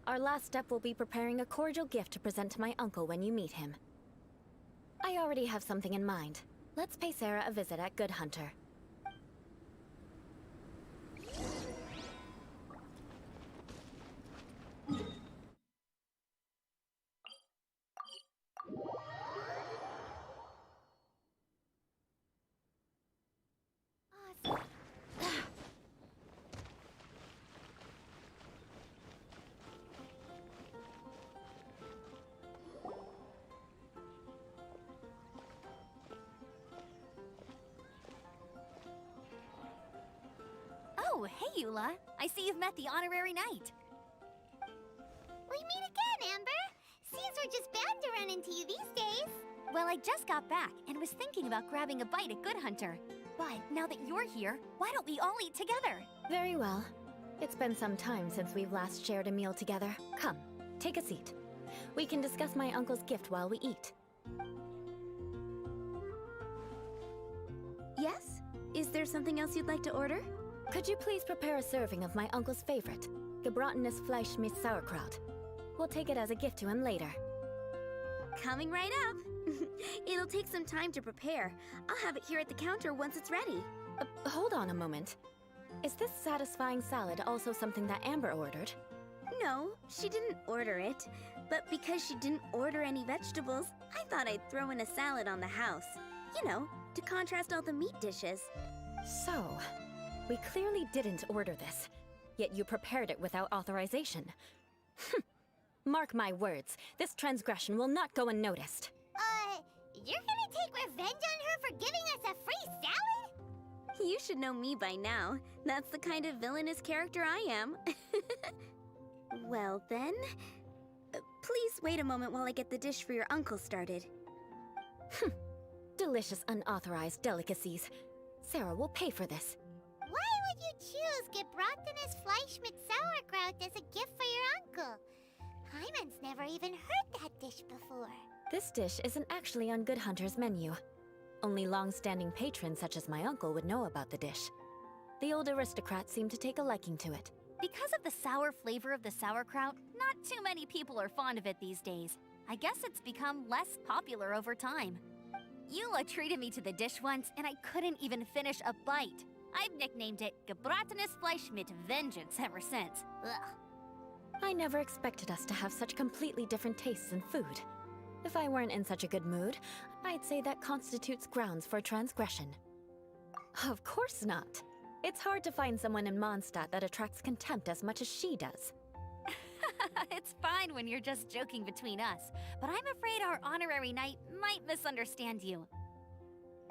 Speaker 10: Our last step will be preparing a cordial gift to present to my uncle when you meet him. I already have something in mind. Let's pay Sarah a visit at Good Hunter.
Speaker 2: Oh, hey, Eula. I see you've met the honorary knight.
Speaker 9: We meet again, Amber! Seems we're just bound to run into you these days.
Speaker 2: Well, I just got back and was thinking about grabbing a bite at Good Hunter. But now that you're here, why don't we all eat together?
Speaker 10: Very well. It's been some time since we've last shared a meal together. Come, take a seat. We can discuss my uncle's gift while we eat.
Speaker 2: Yes? Is there something else you'd like to order?
Speaker 10: Could you please prepare a serving of my uncle's favorite, gebratenes Fleisch mit Sauerkraut? We'll take it as a gift to him later.
Speaker 2: Coming right up. It'll take some time to prepare. I'll have it here at the counter once it's ready.
Speaker 10: Hold on a moment. Is this satisfying salad also something that Amber ordered?
Speaker 2: No, she didn't order it. But because she didn't order any vegetables, I thought I'd throw in a salad on the house. You know, to contrast all the meat dishes.
Speaker 10: So, we clearly didn't order this, yet you prepared it without authorization. Mark my words, this transgression will not go unnoticed.
Speaker 9: You're gonna take revenge on her for giving us a free salad?
Speaker 2: You should know me by now. That's the kind of villainous character I am. Well then, please wait a moment while I get the dish for your uncle started.
Speaker 10: Delicious unauthorized delicacies. Sarah will pay for this.
Speaker 9: Why would you choose gebratenes Fleisch mit Sauerkraut as a gift for your uncle? Hyman's never even heard that dish before.
Speaker 10: This dish isn't actually on Good Hunter's menu. Only long-standing patrons such as my uncle would know about the dish. The old aristocrats seem to take a liking to it.
Speaker 2: Because of the sour flavor of the sauerkraut, not too many people are fond of it these days. I guess it's become less popular over time. Eula treated me to the dish once, and I couldn't even finish a bite. I've nicknamed it gebratenes Fleisch mit Vengeance ever since. Ugh.
Speaker 10: I never expected us to have such completely different tastes in food. If I weren't in such a good mood, I'd say that constitutes grounds for transgression. Of course not. It's hard to find someone in Mondstadt that attracts contempt as much as she does.
Speaker 2: It's fine when you're just joking between us, but I'm afraid our honorary knight might misunderstand you.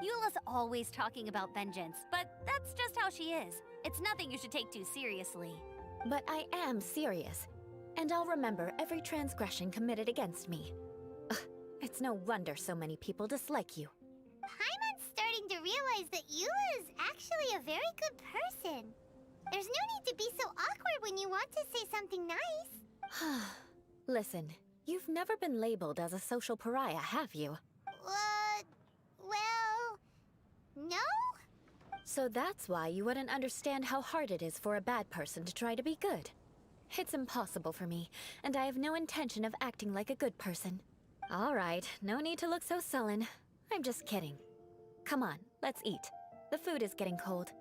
Speaker 2: Eula's always talking about vengeance, but that's just how she is. It's nothing you should take too seriously.
Speaker 10: But I am serious, and I'll remember every transgression committed against me. It's no wonder so many people dislike you.
Speaker 9: Paimon's starting to realize that Eula is actually a very good person. There's no need to be so awkward when you want to say something nice.
Speaker 10: Listen, you've never been labeled as a social pariah, have you?
Speaker 9: Well, no?
Speaker 10: So that's why you wouldn't understand how hard it is for a bad person to try to be good. It's impossible for me, and I have no intention of acting like a good person. All right, no need to look so sullen. I'm just kidding. Come on, let's eat. The food is getting cold.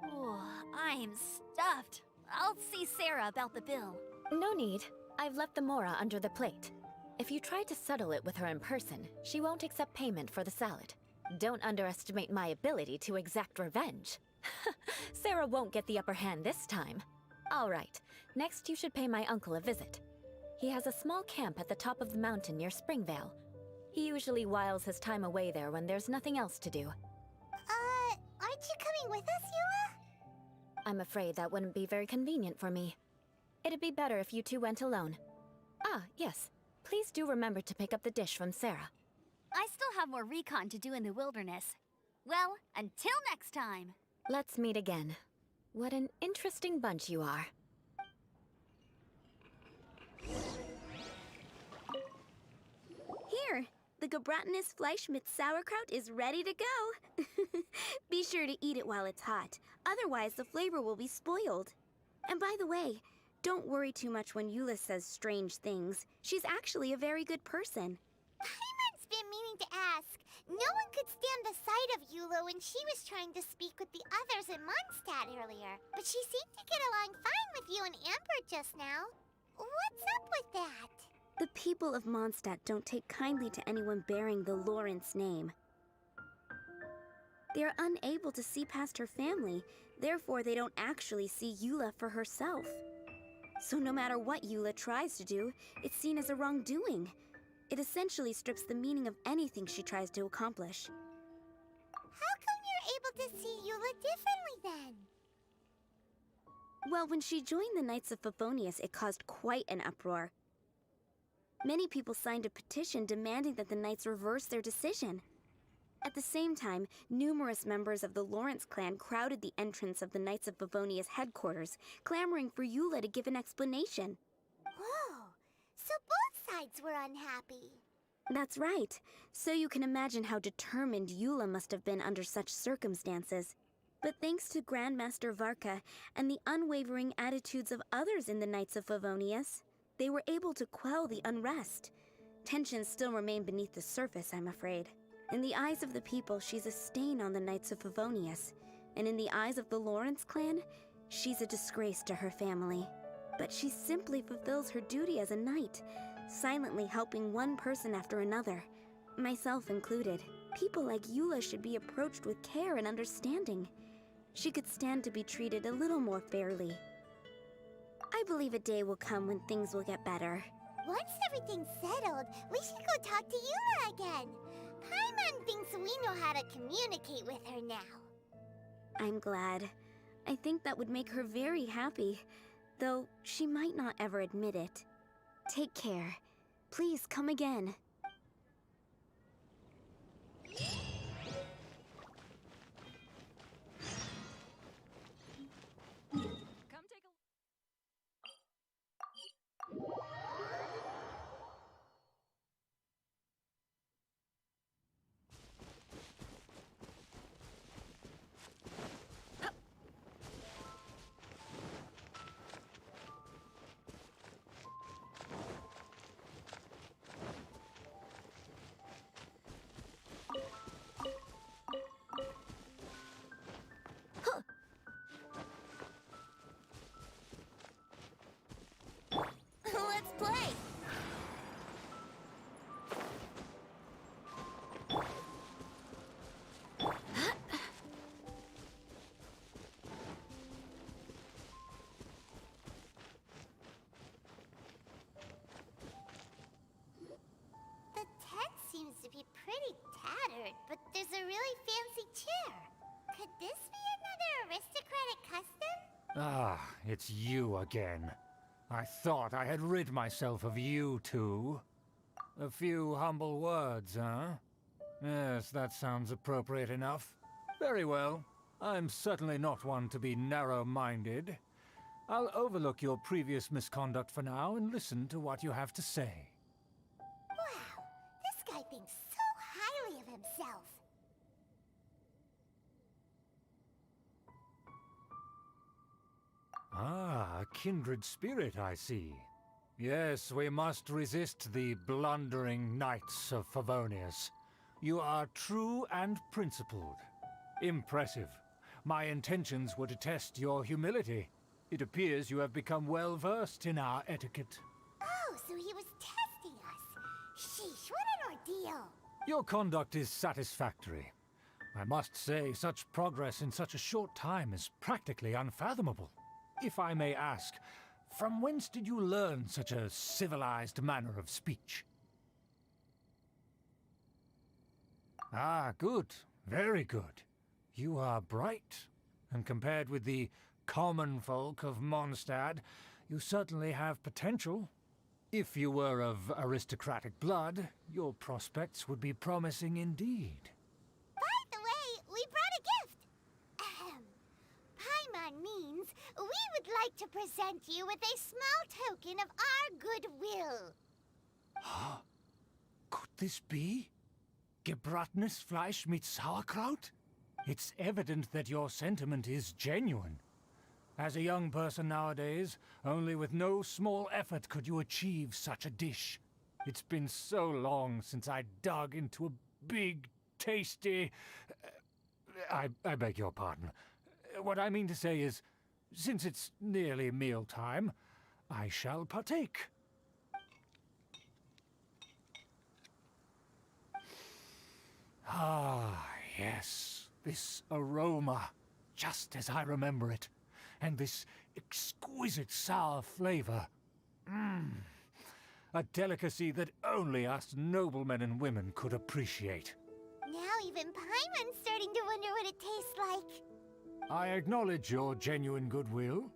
Speaker 2: Oh, I'm stuffed. I'll see Sarah about the bill.
Speaker 10: No need. I've left the mora under the plate. If you try to settle it with her in person, she won't accept payment for the salad. Don't underestimate my ability to exact revenge. Sarah won't get the upper hand this time. All right, next you should pay my uncle a visit. He has a small camp at the top of the mountain near Springvale. He usually whiles his time away there when there's nothing else to do.
Speaker 9: Aren't you coming with us, Eula?
Speaker 10: I'm afraid that wouldn't be very convenient for me. It'd be better if you two went alone. Ah, yes. Please do remember to pick up the dish from Sarah.
Speaker 2: I still have more recon to do in the wilderness. Well, until next time.
Speaker 10: Let's meet again. What an interesting bunch you are.
Speaker 2: Here, the Gebratinous Fleischmitz sauerkraut is ready to go. Be sure to eat it while it's hot, otherwise the flavor will be spoiled. And by the way, don't worry too much when Eula says strange things. She's actually a very good person.
Speaker 9: Paimon's been meaning to ask. No one could stand the sight of Eula when she was trying to speak with the others in Mondstadt earlier. But she seemed to get along fine with you and Amber just now. What's up with that?
Speaker 2: The people of Mondstadt don't take kindly to anyone bearing the Lawrence name. They are unable to see past her family, therefore they don't actually see Eula for herself. So no matter what Eula tries to do, it's seen as a wrongdoing. It essentially strips the meaning of anything she tries to accomplish.
Speaker 9: How come you're able to see Eula differently then?
Speaker 2: Well, when she joined the Knights of Favonius, it caused quite an uproar. Many people signed a petition demanding that the Knights reverse their decision. At the same time, numerous members of the Lawrence clan crowded the entrance of the Knights of Favonius headquarters, clamoring for Eula to give an explanation.
Speaker 9: Whoa, so both sides were unhappy.
Speaker 2: That's right. So you can imagine how determined Eula must have been under such circumstances. But thanks to Grandmaster Varka and the unwavering attitudes of others in the Knights of Favonius, they were able to quell the unrest. Tensions still remain beneath the surface, I'm afraid. In the eyes of the people, she's a stain on the Knights of Favonius. And in the eyes of the Lawrence clan, she's a disgrace to her family. But she simply fulfills her duty as a knight, silently helping one person after another, myself included. People like Eula should be approached with care and understanding. She could stand to be treated a little more fairly. I believe a day will come when things will get better.
Speaker 9: Once everything's settled, we should go talk to Eula again. Paimon thinks we know how to communicate with her now.
Speaker 2: I'm glad. I think that would make her very happy, though she might not ever admit it. Take care. Please come again.
Speaker 5: Come take a
Speaker 2: Let's play!
Speaker 9: The tent seems to be pretty tattered, but there's a really fancy chair. Could this be another aristocratic custom?
Speaker 8: Ah, it's you again. I thought I had rid myself of you two. A few humble words, huh? Yes, that sounds appropriate enough. Very well. I'm certainly not one to be narrow-minded. I'll overlook your previous misconduct for now and listen to what you have to say.
Speaker 9: Wow, this guy thinks so highly of himself.
Speaker 8: Ah, a kindred spirit, I see. Yes, we must resist the blundering knights of Favonius. You are true and principled. Impressive. My intentions were to test your humility. It appears you have become well-versed in our etiquette.
Speaker 9: Oh, so he was testing us. Sheesh, what an ordeal.
Speaker 8: Your conduct is satisfactory. I must say, such progress in such a short time is practically unfathomable. If I may ask, from whence did you learn such a civilized manner of speech? Ah, good. Very good. You are bright, and compared with the common folk of Mondstadt, You certainly have potential. If you were of aristocratic blood, your prospects would be promising indeed.
Speaker 9: By the way, we brought a gift. Ahem. Paimon means we would like to present you with a small token of our goodwill.
Speaker 8: Huh? Could this be? Gebratenes Fleisch mit Sauerkraut? It's evident that your sentiment is genuine. As a young person nowadays, only with no small effort could you achieve such a dish. It's been so long since I dug into a big, tasty... I beg your pardon. What I mean to say is, since it's nearly mealtime, I shall partake. Ah, yes, this aroma, just as I remember it. And this exquisite sour flavor. A delicacy that only us noblemen and women could appreciate.
Speaker 9: Now even Paimon's starting to wonder what it tastes like.
Speaker 8: I acknowledge your genuine goodwill.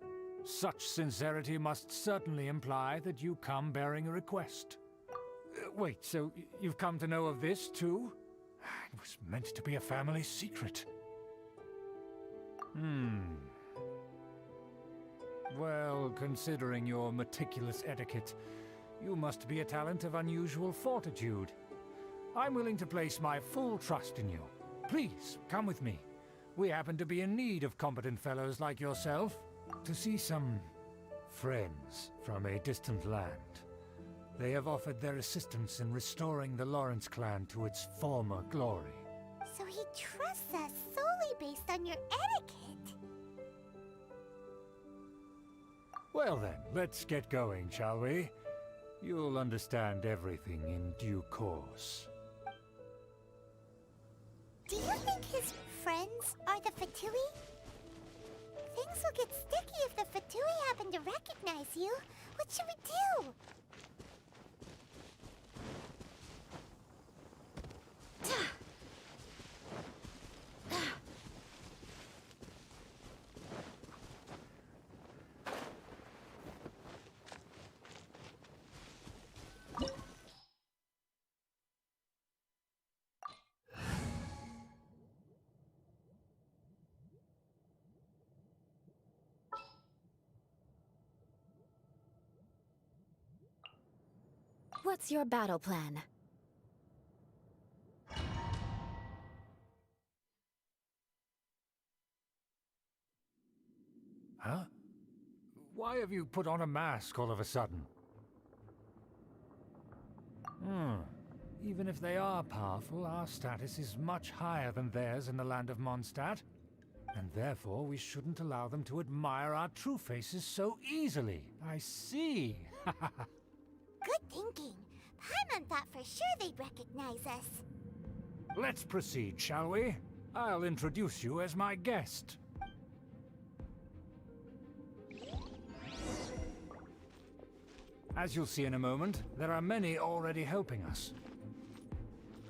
Speaker 8: Such sincerity must certainly imply that you come bearing a request. Wait, so you've come to know of this too? It was meant to be a family secret. Well, considering your meticulous etiquette, you must be a talent of unusual fortitude. I'm willing to place my full trust in you. Please, come with me. We happen to be in need of competent fellows like yourself to see some friends from a distant land. They have offered their assistance in restoring the Lawrence clan to its former glory.
Speaker 9: So he trusts us solely based on your etiquette.
Speaker 8: Well then, let's get going, shall we? You'll understand everything in due course.
Speaker 9: Do you think his friends are the Fatui? Things will get sticky if the Fatui happen to recognize you. What should we do?
Speaker 10: What's your battle plan?
Speaker 8: Huh? Why have you put on a mask all of a sudden? Even if they are powerful, our status is much higher than theirs in the land of Mondstadt. And therefore, we shouldn't allow them to admire our true faces so easily. I see.
Speaker 9: Good thinking. Paimon thought for sure they'd recognize us.
Speaker 8: Let's proceed, shall we? I'll introduce you as my guest. As you'll see in a moment, there are many already helping us.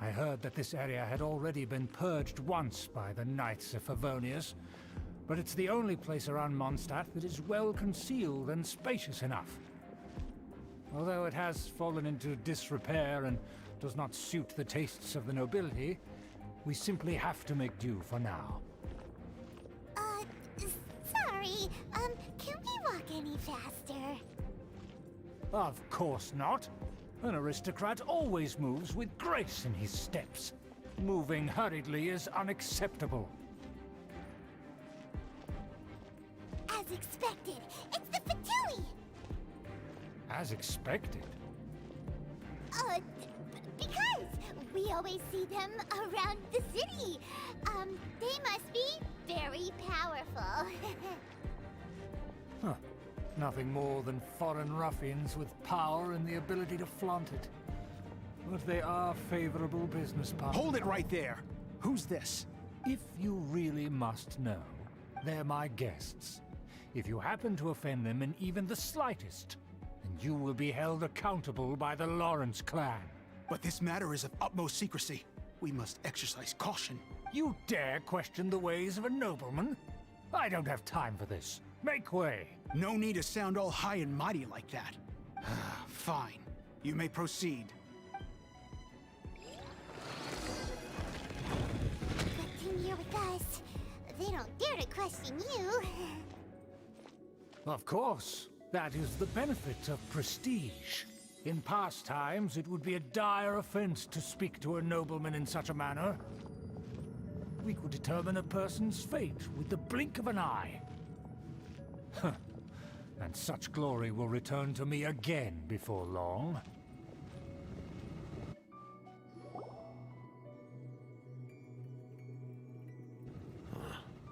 Speaker 8: I heard that this area had already been purged once by the Knights of Favonius, but it's the only place around Mondstadt that is well concealed and spacious enough. Although it has fallen into disrepair and does not suit the tastes of the nobility, we simply have to make do for now.
Speaker 9: Sorry, can we walk any faster?
Speaker 8: Of course not. An aristocrat always moves with grace in his steps. Moving hurriedly is unacceptable.
Speaker 9: As expected, it's the Fatui!
Speaker 8: As expected.
Speaker 9: Because we always see them around the city. They must be very powerful.
Speaker 8: Huh. Nothing more than foreign ruffians with power and the ability to flaunt it. But they are favorable business partners.
Speaker 11: Hold it right there! Who's this?
Speaker 8: If you really must know, they're my guests. If you happen to offend them in even the slightest, then you will be held accountable by the Lawrence clan.
Speaker 11: But this matter is of utmost secrecy. We must exercise caution.
Speaker 8: You dare question the ways of a nobleman? I don't have time for this. Make way!
Speaker 11: No need to sound all high and mighty like that. Fine. You may proceed.
Speaker 9: Good thing you're with us. They don't dare to question you.
Speaker 8: Of course. That is the benefit of prestige. In past times, it would be a dire offense to speak to a nobleman in such a manner. We could determine a person's fate with the blink of an eye. And such glory will return to me again before long.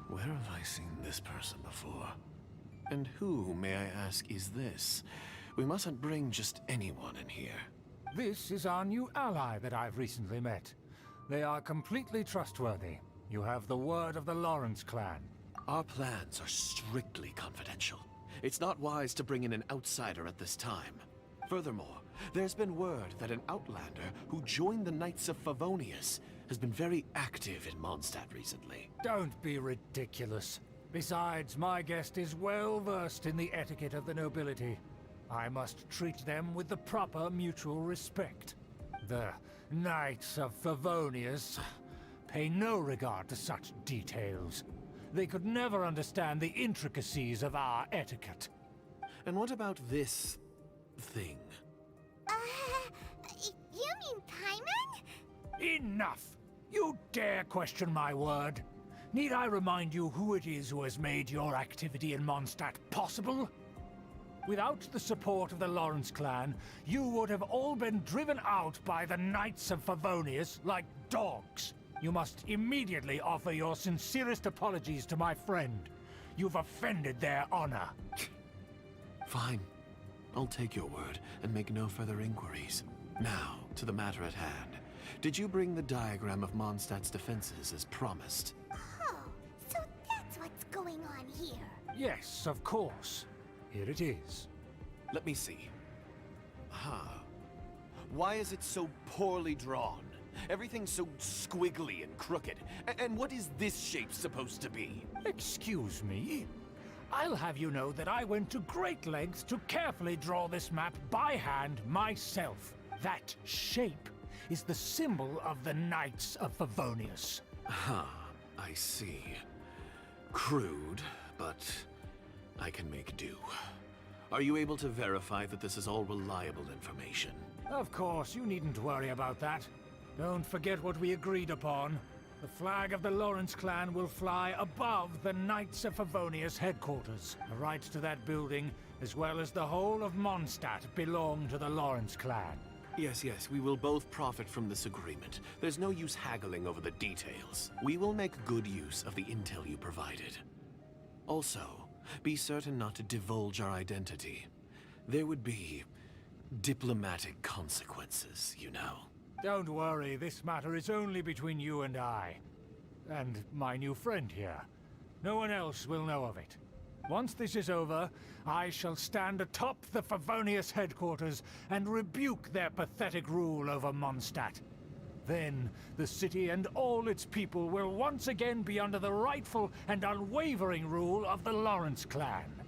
Speaker 12: Where have I seen this person before? And who, may I ask, is this? We mustn't bring just anyone in here.
Speaker 8: This is our new ally that I've recently met. They are completely trustworthy. You have the word of the Lawrence clan.
Speaker 12: Our plans are strictly confidential. It's not wise to bring in an outsider at this time. Furthermore, there's been word that an outlander who joined the Knights of Favonius has been very active in Mondstadt recently.
Speaker 8: Don't be ridiculous. Besides, my guest is well versed in the etiquette of the nobility. I must treat them with the proper mutual respect. The Knights of Favonius pay no regard to such details. They could never understand the intricacies of our etiquette.
Speaker 12: And what about this thing?
Speaker 9: You mean Paimon?
Speaker 8: Enough! You dare question my word? Need I remind you who it is who has made your activity in Mondstadt possible? Without the support of the Lawrence clan, you would have all been driven out by the Knights of Favonius like dogs. You must immediately offer your sincerest apologies to my friend. You've offended their honor.
Speaker 12: Fine. I'll take your word and make no further inquiries. Now, to the matter at hand. Did you bring the diagram of Mondstadt's defenses as promised?
Speaker 9: Oh, so that's what's going on here.
Speaker 8: Yes, of course. Here it is.
Speaker 12: Let me see. Why is it so poorly drawn? Everything's so squiggly and crooked. And what is this shape supposed to be?
Speaker 8: Excuse me? I'll have you know that I went to great lengths to carefully draw this map by hand myself. That shape is the symbol of the Knights of Favonius.
Speaker 12: I see. Crude, but I can make do. Are you able to verify that this is all reliable information?
Speaker 8: Of course, you needn't worry about that. Don't forget what we agreed upon. The flag of the Lawrence clan will fly above the Knights of Favonius headquarters. The rights to that building, as well as the whole of Mondstadt, belong to the Lawrence clan.
Speaker 12: Yes, we will both profit from this agreement. There's no use haggling over the details. We will make good use of the intel you provided. Also, be certain not to divulge our identity. There would be diplomatic consequences, you know.
Speaker 8: Don't worry, this matter is only between you and I. And my new friend here. No one else will know of it. Once this is over, I shall stand atop the Favonius headquarters and rebuke their pathetic rule over Mondstadt. Then, the city and all its people will once again be under the rightful and unwavering rule of the Lawrence clan.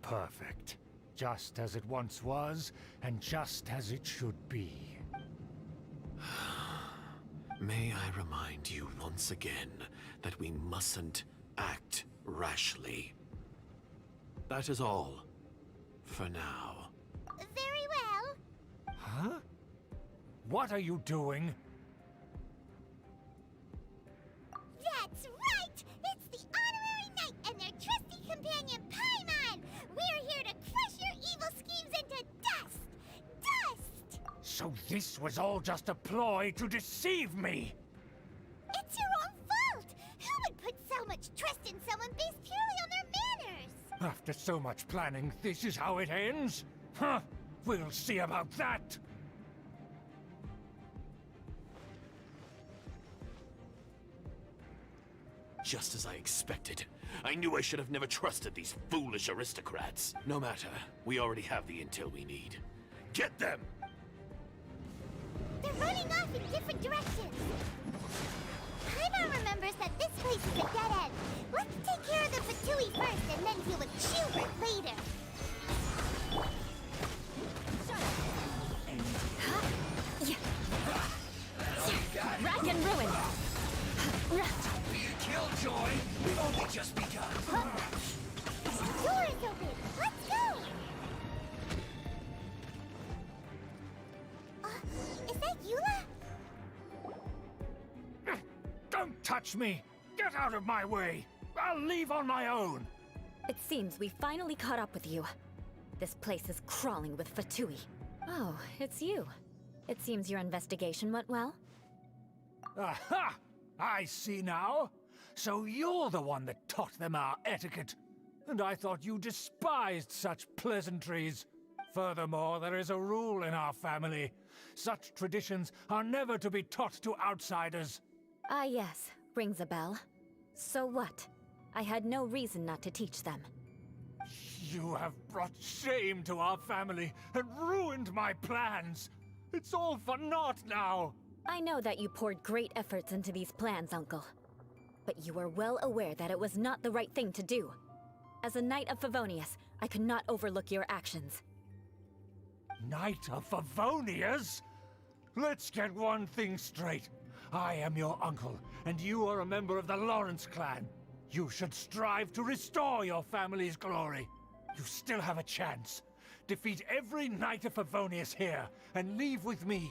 Speaker 8: Perfect. Just as it once was, and just as it should be.
Speaker 12: May I remind you once again that we mustn't act rashly. That is all, for now.
Speaker 9: Very well.
Speaker 8: Huh? What are you doing?
Speaker 9: That's right! It's the Honorary Knight and their trusty companion, Paimon! We're here to crush your evil schemes into dust! Dust!
Speaker 8: So this was all just a ploy to deceive me!
Speaker 9: It's your own fault! Who would put so much trust in someone based purely on their manners?
Speaker 8: After so much planning, this is how it ends? Huh? We'll see about that!
Speaker 12: Just as I expected. I knew I should have never trusted these foolish aristocrats. No matter, we already have the intel we need. Get them!
Speaker 9: They're running off in different directions! Paimon remembers that this place is a dead end. Let's take care of the Fatui first and then deal with Schubert later.
Speaker 10: Rack and ruin!
Speaker 13: Be a killjoy! We've only just begun.
Speaker 9: The door is open! Let's go! Is that Eula?
Speaker 8: Don't touch me! Get out of my way! I'll leave on my own!
Speaker 10: It seems we finally caught up with you. This place is crawling with Fatui. Oh, it's you. It seems your investigation went well.
Speaker 8: Aha! I see now. So you're the one that taught them our etiquette. And I thought you despised such pleasantries. Furthermore, there is a rule in our family. Such traditions are never to be taught to outsiders.
Speaker 10: Ah yes, rings a bell. So what? I had no reason not to teach them.
Speaker 8: You have brought shame to our family and ruined my plans. It's all for naught now.
Speaker 10: I know that you poured great efforts into these plans, Uncle. But you are well aware that it was not the right thing to do. As a Knight of Favonius, I could not overlook your actions.
Speaker 8: Knight of Favonius? Let's get one thing straight. I am your uncle, and you are a member of the Lawrence clan. You should strive to restore your family's glory. You still have a chance. Defeat every Knight of Favonius here, and leave with me.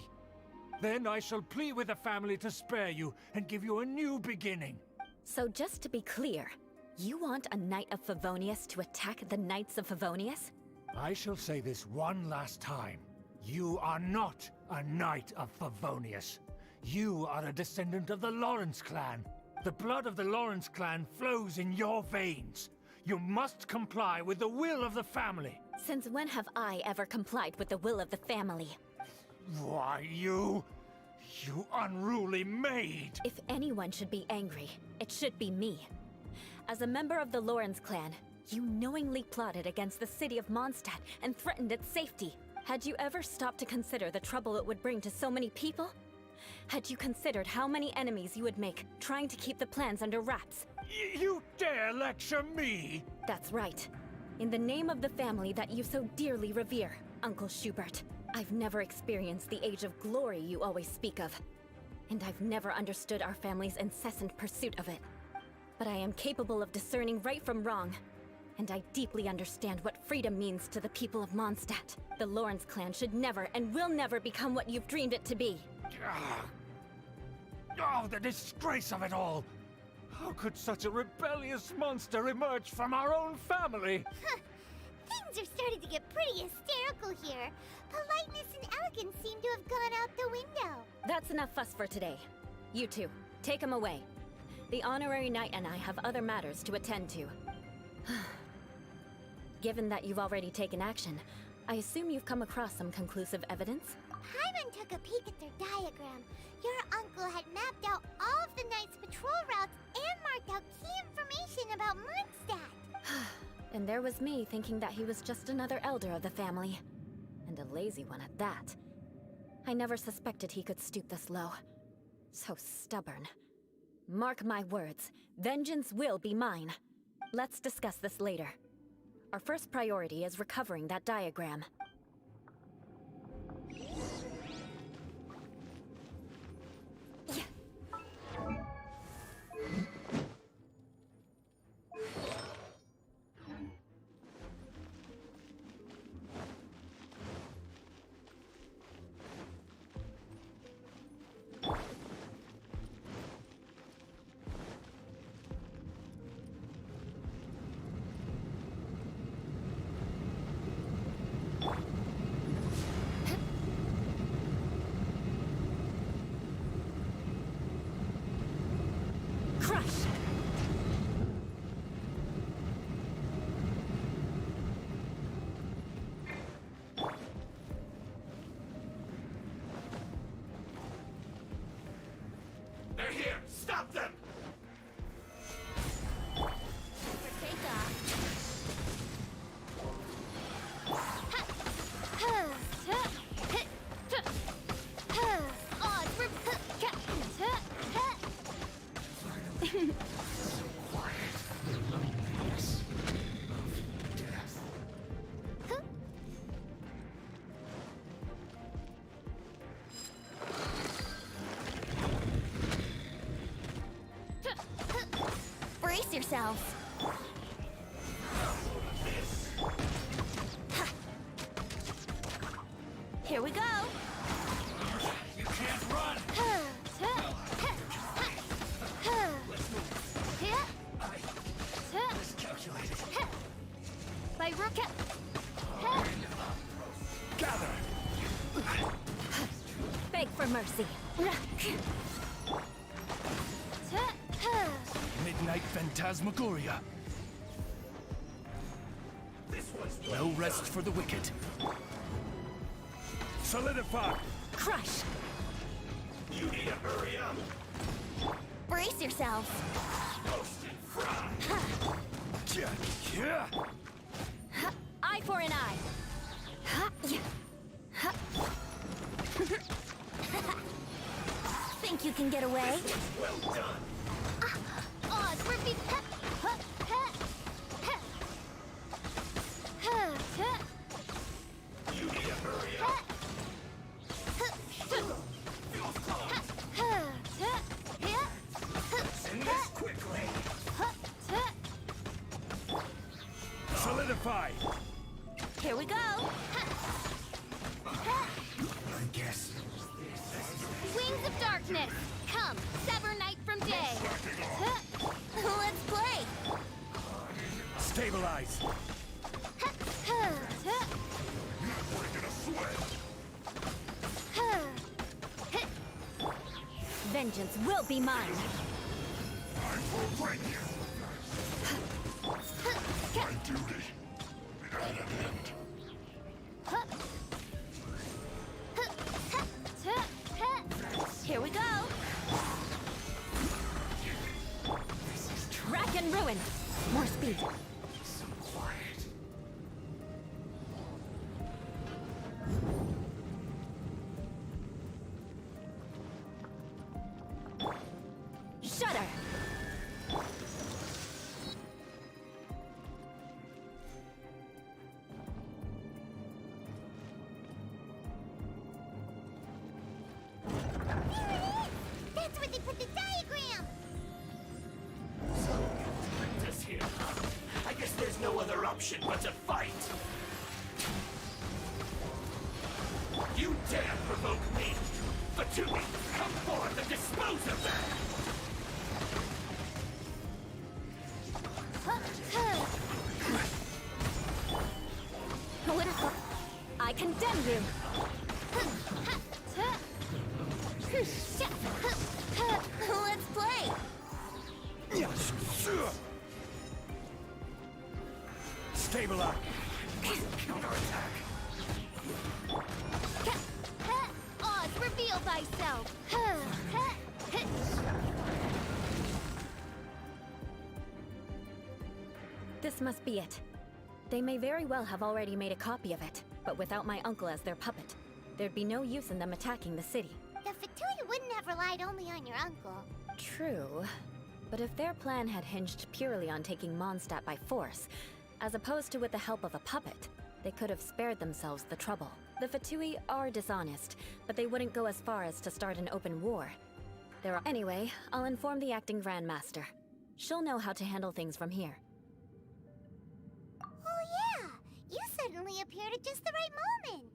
Speaker 8: Then I shall plead with the family to spare you and give you a new beginning.
Speaker 10: So just to be clear, you want a Knight of Favonius to attack the Knights of Favonius?
Speaker 8: I shall say this one last time. You are not a Knight of Favonius. You are a descendant of the Lawrence clan. The blood of the Lawrence clan flows in your veins. You must comply with the will of the family.
Speaker 10: Since when have I ever complied with the will of the family?
Speaker 8: Why, you unruly maid!
Speaker 10: If anyone should be angry, it should be me. As a member of the Lawrence clan, you knowingly plotted against the city of Mondstadt and threatened its safety. Had you ever stopped to consider the trouble it would bring to so many people? Had you considered how many enemies you would make trying to keep the plans under wraps?
Speaker 8: You dare lecture me?
Speaker 10: That's right. In the name of the family that you so dearly revere, Uncle Schubert. I've never experienced the age of glory you always speak of. And I've never understood our family's incessant pursuit of it. But I am capable of discerning right from wrong. And I deeply understand what freedom means to the people of Mondstadt. The Lawrence clan should never and will never become what you've dreamed it to be.
Speaker 8: Oh, the disgrace of it all! How could such a rebellious monster emerge from our own family?
Speaker 9: Things are starting to get pretty hysterical here. Politeness and elegance seem to have gone out the window.
Speaker 10: That's enough fuss for today. You two, take him away. The honorary knight and I have other matters to attend to. Given that you've already taken action, I assume you've come across some conclusive evidence?
Speaker 9: Paimon took a peek at their diagram. Your uncle had mapped out all of the Knight's patrol routes and marked out key information about Mondstadt.
Speaker 10: And there was me thinking that he was just another elder of the family. And a lazy one at that. I never suspected he could stoop this low. So stubborn. Mark my words, vengeance will be mine. Let's discuss this later. Our first priority is recovering that diagram.
Speaker 2: yourselves. Here we go.
Speaker 13: You can't run! Miscalculated.
Speaker 2: By rocket.
Speaker 13: Gather!
Speaker 10: Beg for mercy.
Speaker 13: Midnight Phantasmagoria. No rest for the wicked. Solidify!
Speaker 10: Crush!
Speaker 13: You need to hurry up!
Speaker 2: Brace yourselves.
Speaker 13: Roast and fry! Yeah.
Speaker 10: Eye for an eye.
Speaker 2: Think you can get away?
Speaker 13: Well done!
Speaker 2: Oz, repeat.
Speaker 13: You need to hurry up! Send this quickly! Solidify!
Speaker 2: Here we go.
Speaker 13: I guess.
Speaker 2: Wings of darkness. Come, sever night from day. Let's play.
Speaker 13: Stabilize!
Speaker 10: Vengeance will be mine.
Speaker 13: I will bring you! My duty at an end.
Speaker 2: Here we go.
Speaker 10: Track and ruin. More speed.
Speaker 13: So quiet.
Speaker 10: Shudder.
Speaker 9: That's where they put the diagram!
Speaker 13: This here. I guess there's no other option but to fight. You dare provoke me! Fatumi, come forth and dispose of that!
Speaker 10: I condemn you.
Speaker 2: Let's play.
Speaker 13: Stabilize! Counterattack!
Speaker 2: Oz, reveal thyself.
Speaker 10: This must be it. They may very well have already made a copy of it, but without my uncle as their puppet, there'd be no use in them attacking the city.
Speaker 9: The Fatui wouldn't have relied only on your uncle.
Speaker 10: True. But if their plan had hinged purely on taking Mondstadt by force, as opposed to with the help of a puppet, they could have spared themselves the trouble. The Fatui are dishonest, but they wouldn't go as far as to start an open war. Anyway, I'll inform the acting Grandmaster. She'll know how to handle things from here.
Speaker 9: Oh yeah! You suddenly appeared at just the right moment!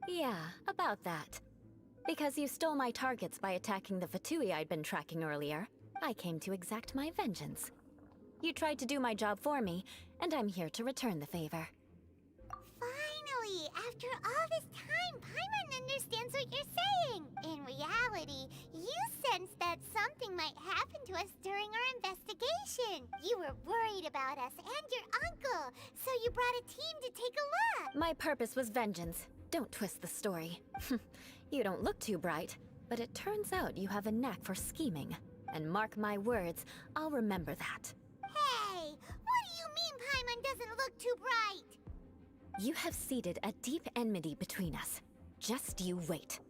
Speaker 10: Yeah, about that. Because you stole my targets by attacking the Fatui I'd been tracking earlier, I came to exact my vengeance. You tried to do my job for me, and I'm here to return the favor.
Speaker 9: Finally! After all this time, Paimon understands what you're saying! In reality, you sensed that something might happen to us during our investigation. You were worried about us and your uncle, so you brought a team to take a look!
Speaker 10: My purpose was vengeance. Don't twist the story. You don't look too bright, but it turns out you have a knack for scheming. And mark my words, I'll remember that.
Speaker 9: Hey! What do you mean Paimon doesn't look too bright?
Speaker 10: You have seeded a deep enmity between us. Just you wait.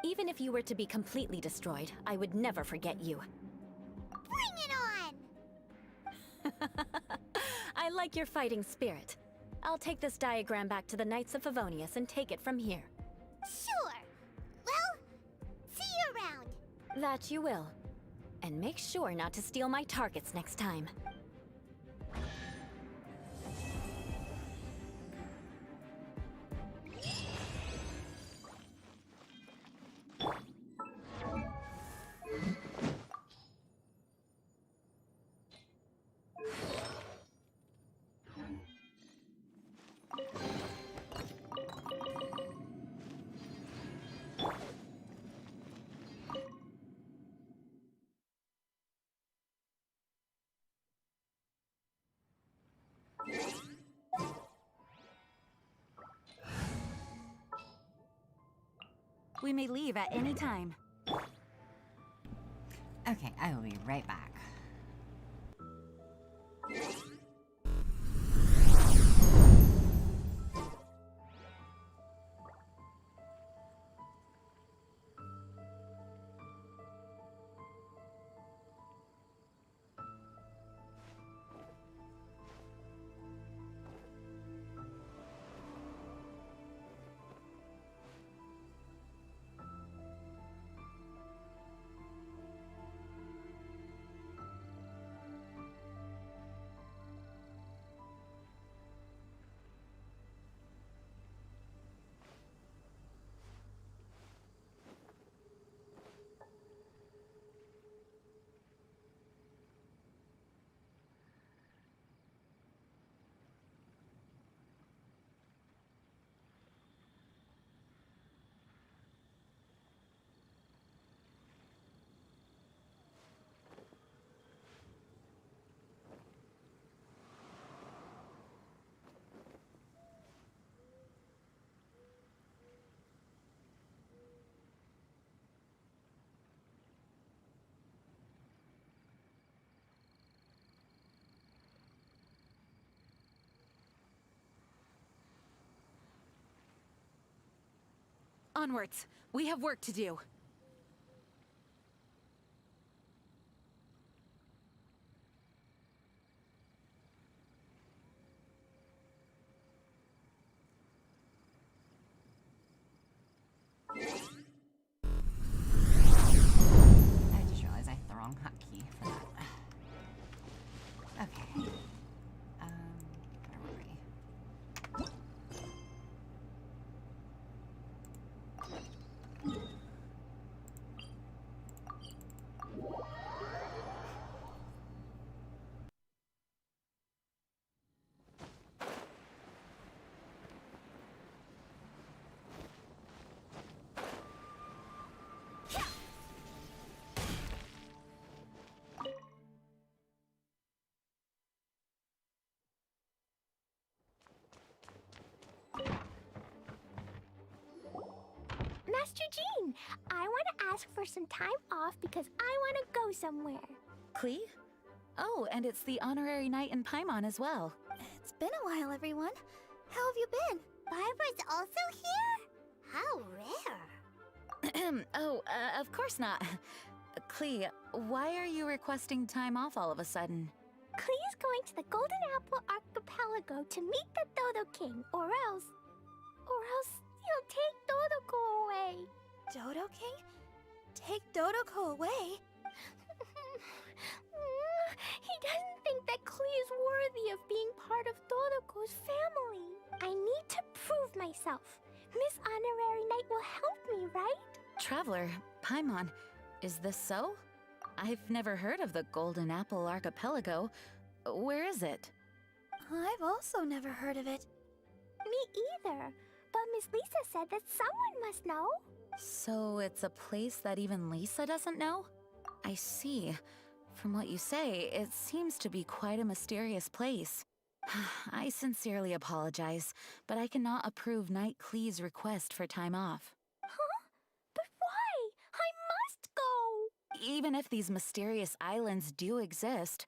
Speaker 10: Even if you were to be completely destroyed, I would never forget you.
Speaker 9: Bring it on!
Speaker 10: I like your fighting spirit. I'll take this diagram back to the Knights of Favonius and take it from here.
Speaker 9: Sure. Well, see you around.
Speaker 10: That you will. And make sure not to steal my targets next time.
Speaker 1: We may leave at any time.
Speaker 3: Okay, I will be right back.
Speaker 5: Onwards. We have work to do.
Speaker 3: I just realized I hit the wrong hotkey for that. Okay. Where were we?
Speaker 2: Master Jean, I want to ask for some time off because I want to go somewhere.
Speaker 5: Klee? Oh, and it's the honorary knight in Paimon as well.
Speaker 2: It's been a while, everyone. How have you been?
Speaker 9: Barbara's also here? How rare.
Speaker 5: Of course not. Klee, why are you requesting time off all of a sudden?
Speaker 2: Klee's going to the Golden Apple Archipelago to meet the Dodo King, or else he'll take Dodoko away.
Speaker 14: Dodo King? Take Dodoko away?
Speaker 2: He doesn't think that Klee is worthy of being part of Dodoko's family. I need to prove myself. Miss Honorary Knight will help me, right?
Speaker 5: Traveler, Paimon, is this so? I've never heard of the Golden Apple Archipelago. Where is it?
Speaker 14: I've also never heard of it.
Speaker 2: Me either. But Miss Lisa said that someone must know.
Speaker 5: So it's a place that even Lisa doesn't know? I see. From what you say, it seems to be quite a mysterious place. I sincerely apologize, but I cannot approve Knight Klee's request for time off.
Speaker 2: Huh? But why? I must go!
Speaker 5: Even if these mysterious islands do exist,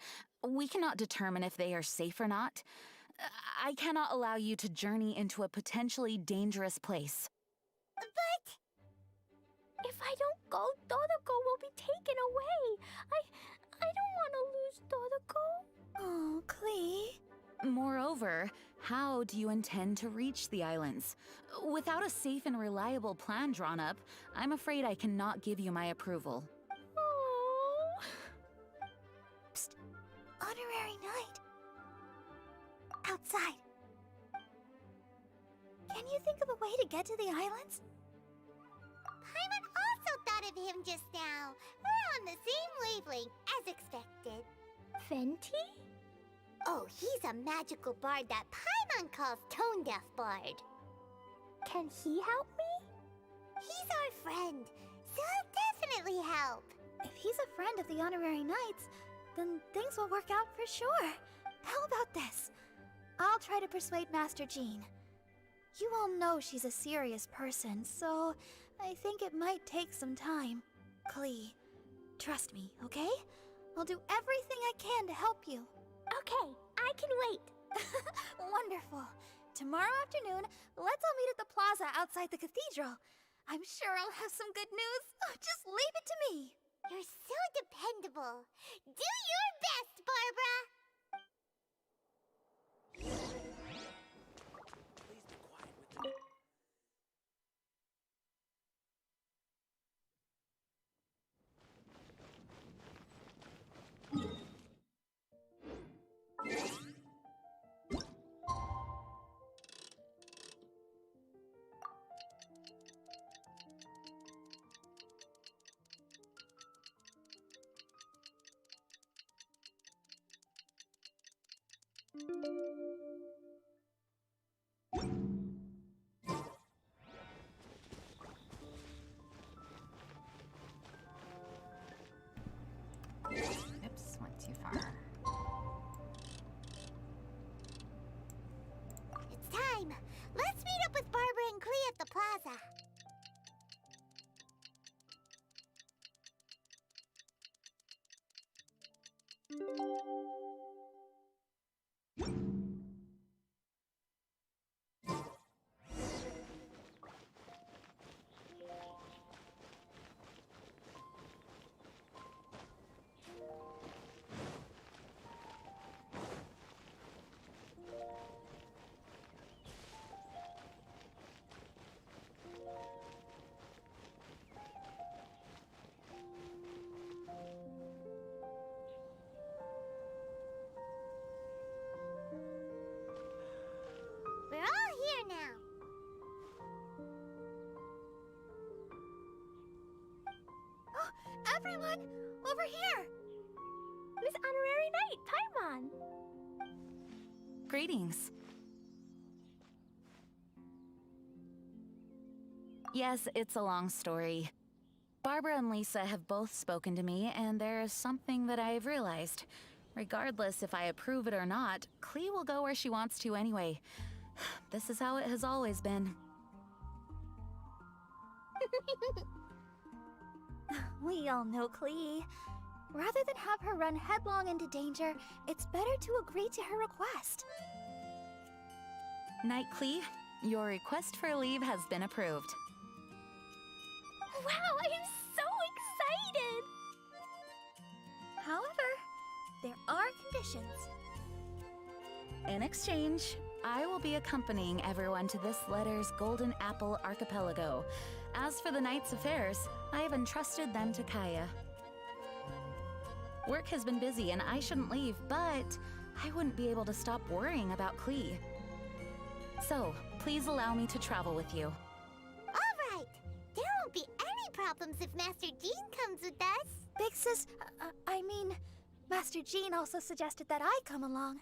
Speaker 5: we cannot determine if they are safe or not. I cannot allow you to journey into a potentially dangerous place.
Speaker 2: But if I don't go, Dodoko will be taken away. I don't want to lose Dodoko.
Speaker 14: Oh, Klee.
Speaker 5: Moreover, how do you intend to reach the islands? Without a safe and reliable plan drawn up, I'm afraid I cannot give you my approval.
Speaker 2: Oh.
Speaker 14: honorary knight. Outside. Can you think of a way to get to the islands?
Speaker 9: Paimon also thought of him just now. We're on the same wavelength, as expected.
Speaker 2: Fenty?
Speaker 9: Oh, he's a magical bard that Paimon calls Tone Deaf Bard.
Speaker 2: Can he help me?
Speaker 9: He's our friend, so he'll definitely help.
Speaker 14: If he's a friend of the honorary knights, then things will work out for sure. How about this? I'll try to persuade Master Jean. You all know she's a serious person, so I think it might take some time. Klee, trust me, okay? I'll do everything I can to help you.
Speaker 2: Okay, I can wait.
Speaker 14: Wonderful. Tomorrow afternoon, let's all meet at the plaza outside the cathedral. I'm sure I'll have some good news. Just leave it to me.
Speaker 9: You're so dependable. Do your best, Barbara!
Speaker 12: Please be quiet with them.
Speaker 3: Oops, went too far.
Speaker 9: It's time. Let's meet up with Barbara and Klee at the plaza. We're all here now.
Speaker 14: Oh, everyone, over here!
Speaker 2: Miss Honorary Knight, Paimon.
Speaker 5: Greetings. Yes, it's a long story. Barbara and Lisa have both spoken to me, and there is something that I've realized. Regardless if I approve it or not, Klee will go where she wants to anyway. This is how it has always been.
Speaker 14: We all know Klee. Rather than have her run headlong into danger, it's better to agree to her request.
Speaker 5: Knight Klee, your request for leave has been approved.
Speaker 2: Wow, I'm so excited!
Speaker 14: However, there are conditions.
Speaker 5: In exchange, I will be accompanying everyone to this letter's Golden Apple Archipelago. As for the Knight's affairs, I have entrusted them to Kaya. Work has been busy and I shouldn't leave, but I wouldn't be able to stop worrying about Klee. So, please allow me to travel with you.
Speaker 9: All right. There won't be any problems if Master Jean comes with us.
Speaker 14: Big Sis, I mean, Master Jean also suggested that I come along.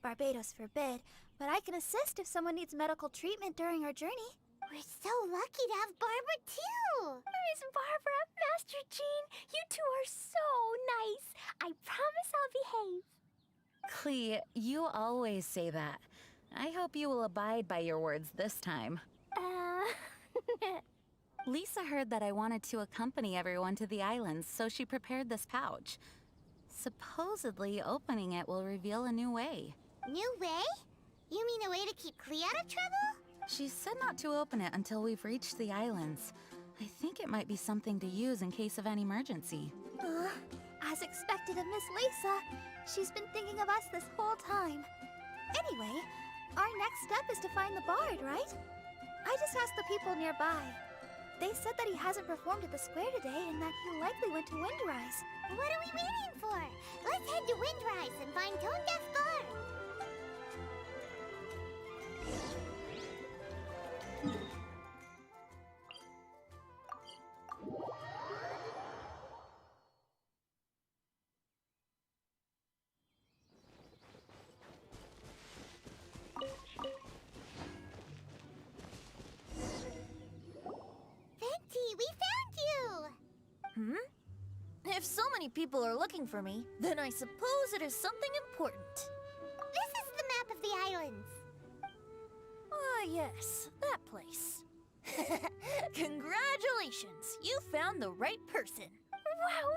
Speaker 14: Barbados forbid, but I can assist if someone needs medical treatment during our journey.
Speaker 9: We're so lucky to have Barbara, too.
Speaker 2: Miss Barbara, Master Jean, you two are so nice. I promise I'll behave.
Speaker 5: Klee, you always say that. I hope you will abide by your words this time. Lisa heard that I wanted to accompany everyone to the islands, so she prepared this pouch. Supposedly, opening it will reveal a new way.
Speaker 9: New way? You mean a way to keep Klee out of trouble?
Speaker 5: She said not to open it until we've reached the islands. I think it might be something to use in case of an emergency.
Speaker 14: As expected of Miss Lisa, she's been thinking of us this whole time. Anyway, our next step is to find the bard, right? I just asked the people nearby. They said that he hasn't performed at the square today and that he likely went to Windrise.
Speaker 9: What are we waiting for? Let's head to Windrise and find Tone Deaf Bard. Venti, we found you!
Speaker 2: If so many people are looking for me, then I suppose it is something important.
Speaker 9: This is the map of the islands.
Speaker 2: Ah, yes, that place. Congratulations! You found the right person.
Speaker 14: Wow,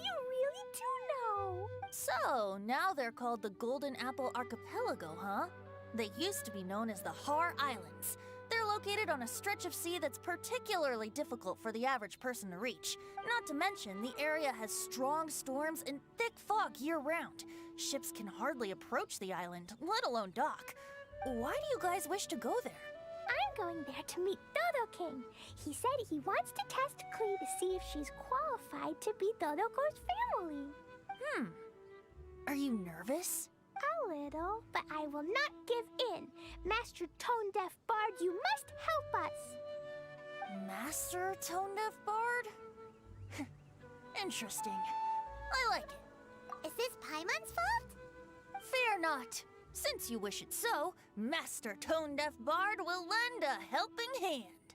Speaker 14: you really do know.
Speaker 2: So, now they're called the Golden Apple Archipelago, huh? They used to be known as the Har Islands. They're located on a stretch of sea that's particularly difficult for the average person to reach. Not to mention, the area has strong storms and thick fog year-round. Ships can hardly approach the island, let alone dock. Why do you guys wish to go there?
Speaker 14: I'm going there to meet Dodo King. He said he wants to test Klee to see if she's qualified to be Dodoko's family.
Speaker 2: Are you nervous?
Speaker 14: A little, but I will not give in. Master Tone Deaf Bard, you must help us.
Speaker 2: Master Tone Deaf Bard? Interesting. I like it.
Speaker 9: Is this Paimon's fault?
Speaker 2: Fear not. Since you wish it so, Master Tone Deaf Bard will lend a helping hand.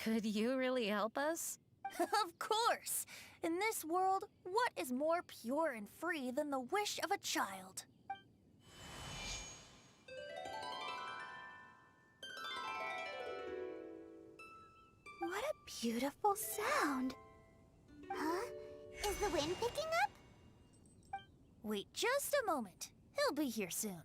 Speaker 5: Could you really help us?
Speaker 2: Of course! In this world, what is more pure and free than the wish of a child?
Speaker 14: What a beautiful sound.
Speaker 9: Huh? Is the wind picking up?
Speaker 2: Wait just a moment. He'll be here soon.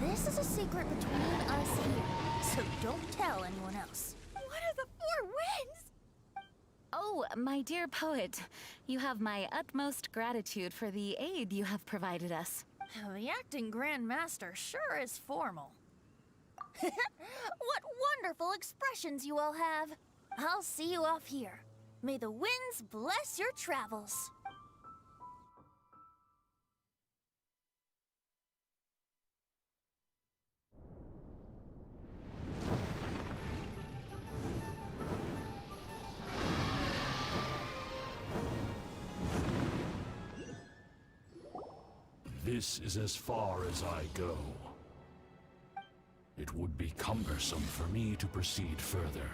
Speaker 2: This is a secret between us here, so don't tell anyone else.
Speaker 14: What are the four winds?
Speaker 5: Oh, my dear poet, you have my utmost gratitude for the aid you have provided us.
Speaker 2: The acting Grand Master sure is formal. What wonderful expressions you all have. I'll see you off here. May the winds bless your travels.
Speaker 13: This is as far as I go. It would be cumbersome for me to proceed further.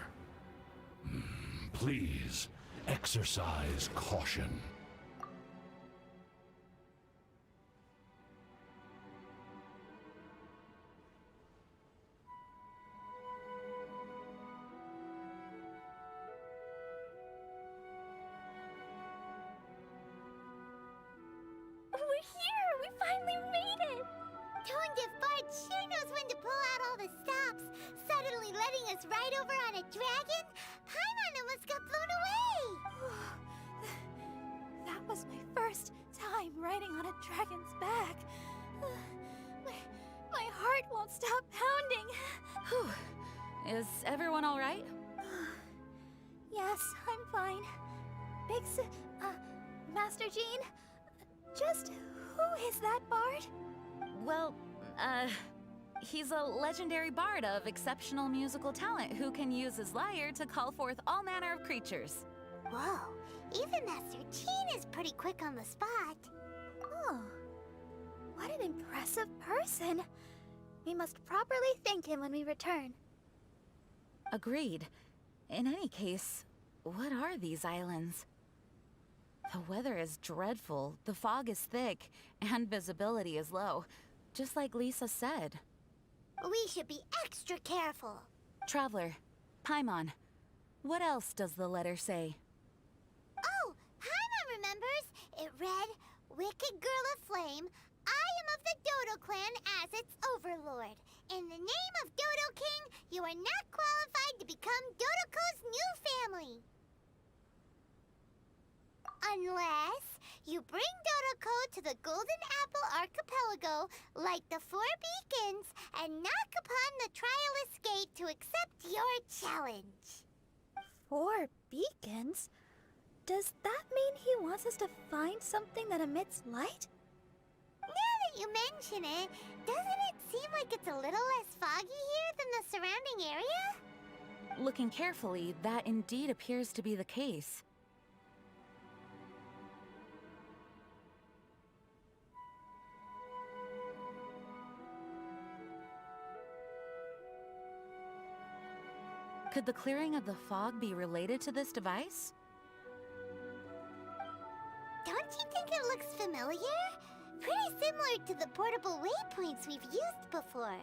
Speaker 13: Please, exercise caution.
Speaker 14: We're here! We finally made it!
Speaker 9: Tone Deaf Bard sure knows when to pull out all the stops. Suddenly letting us ride over on a dragon? Paimon almost got blown away!
Speaker 14: That was my first time riding on a dragon's back. My heart won't stop pounding.
Speaker 5: Whew. Is everyone all right?
Speaker 14: Yes, I'm fine. Master Jean, just who is that bard?
Speaker 5: Well, he's a legendary bard of exceptional musical talent who can use his lyre to call forth all manner of creatures.
Speaker 9: Whoa, even Master Jean is pretty quick on the spot.
Speaker 14: Oh, what an impressive person. We must properly thank him when we return.
Speaker 5: Agreed. In any case, what are these islands? The weather is dreadful, the fog is thick, and visibility is low, just like Lisa said.
Speaker 9: We should be extra careful.
Speaker 5: Traveler, Paimon, what else does the letter say?
Speaker 9: Oh, Paimon remembers. It read, Wicked Girl of Flame, I am of the Dodo clan as its overlord. In the name of Dodo King, you are not qualified to become Dodoko's new family. Unless you bring Dodoko to the Golden Apple Archipelago, light the 4 beacons, and knock upon the Trialist Gate to accept your challenge.
Speaker 14: 4 beacons? Does that mean he wants us to find something that emits light?
Speaker 9: Now that you mention it, doesn't it seem like it's a little less foggy here than the surrounding area?
Speaker 5: Looking carefully, that indeed appears to be the case. Could the clearing of the fog be related to this device?
Speaker 9: Don't you think it looks familiar? Pretty similar to the portable waypoints we've used before.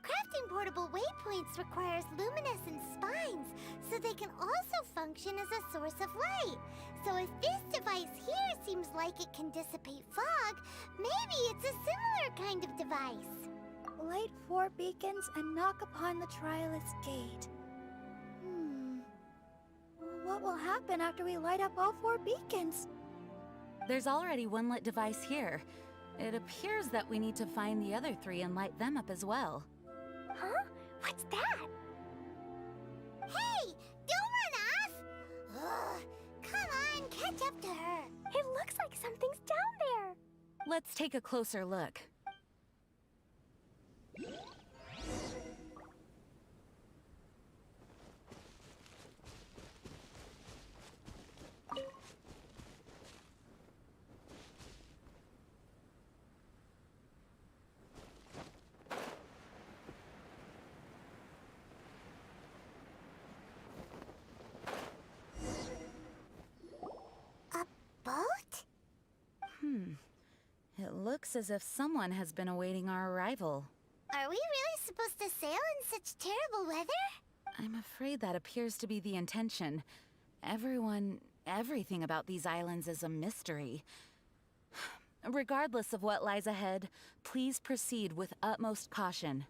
Speaker 9: Crafting portable waypoints requires luminescent spines, so they can also function as a source of light. So if this device here seems like it can dissipate fog, maybe it's a similar kind of device.
Speaker 14: Light 4 beacons and knock upon the Trialist Gate. What will happen after we light up all 4 beacons?
Speaker 5: There's already one lit device here. It appears that we need to find the other 3 and light them up as well.
Speaker 9: Huh? What's that? Hey! Don't run off! Ugh, come on, catch up to her.
Speaker 2: It looks like something's down there.
Speaker 5: Let's take a closer look.
Speaker 9: Boat?
Speaker 5: It looks as if someone has been awaiting our arrival.
Speaker 9: Are we really supposed to sail in such terrible weather?
Speaker 5: I'm afraid that appears to be the intention. Everything about these islands is a mystery. Regardless of what lies ahead, please proceed with utmost caution.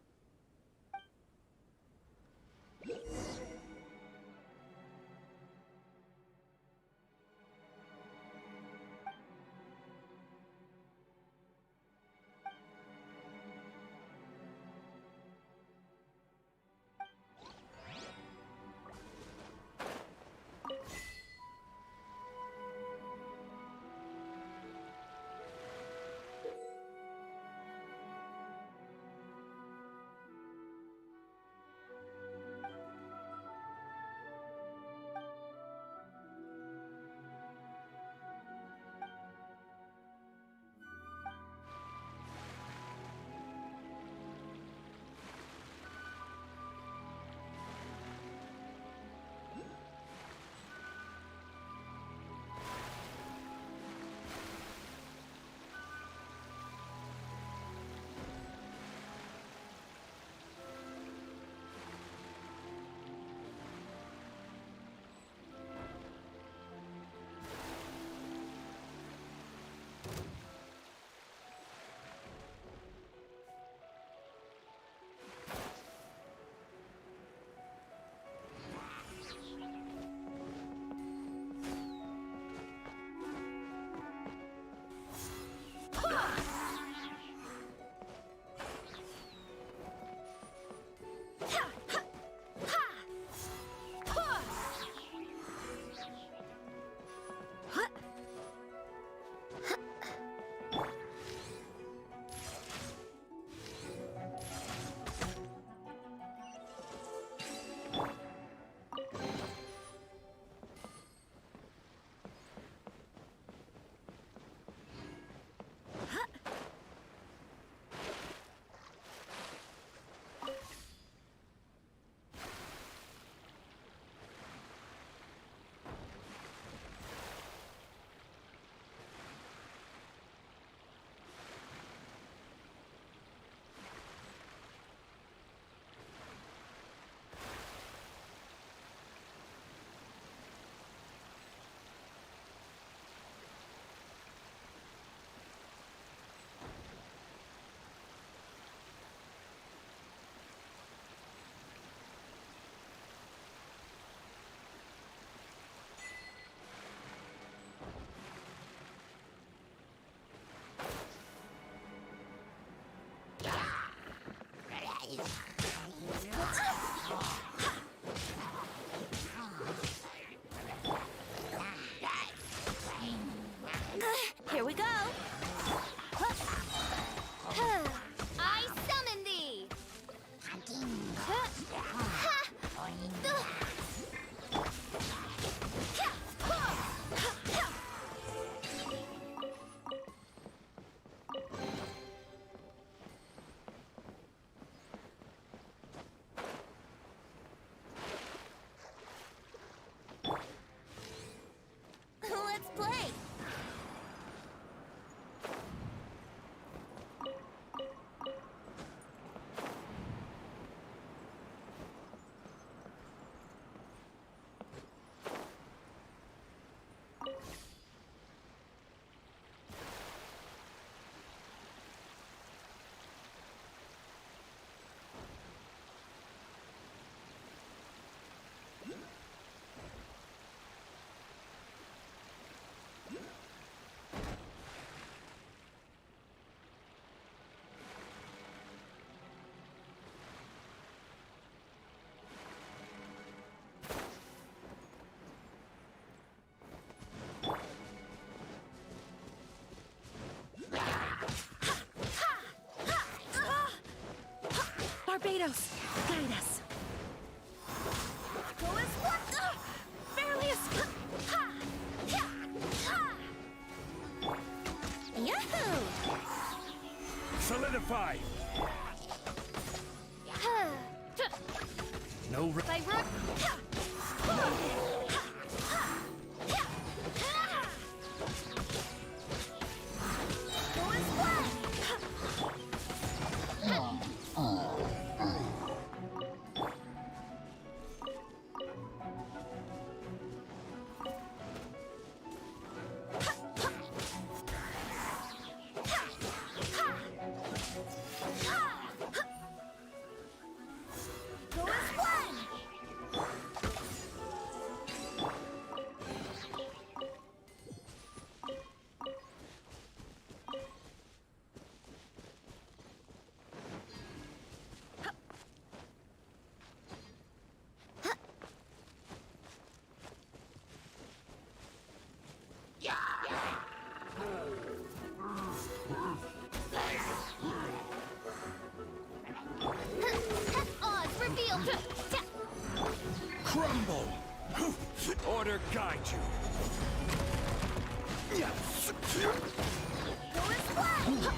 Speaker 2: Here we go. I summon thee. Let's play.
Speaker 7: Barbados, guide us.
Speaker 2: Go as one. Barely escaped. Yahoo!
Speaker 8: Solidify! No
Speaker 2: By rook. Go as one. Go as one. Odds revealed.
Speaker 8: crumble! Order guide you!
Speaker 2: Go as one.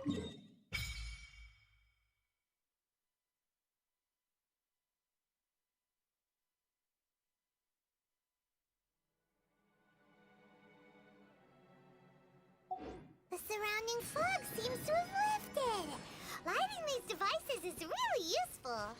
Speaker 9: The surrounding fog seems to have lifted. Lighting these devices is really useful.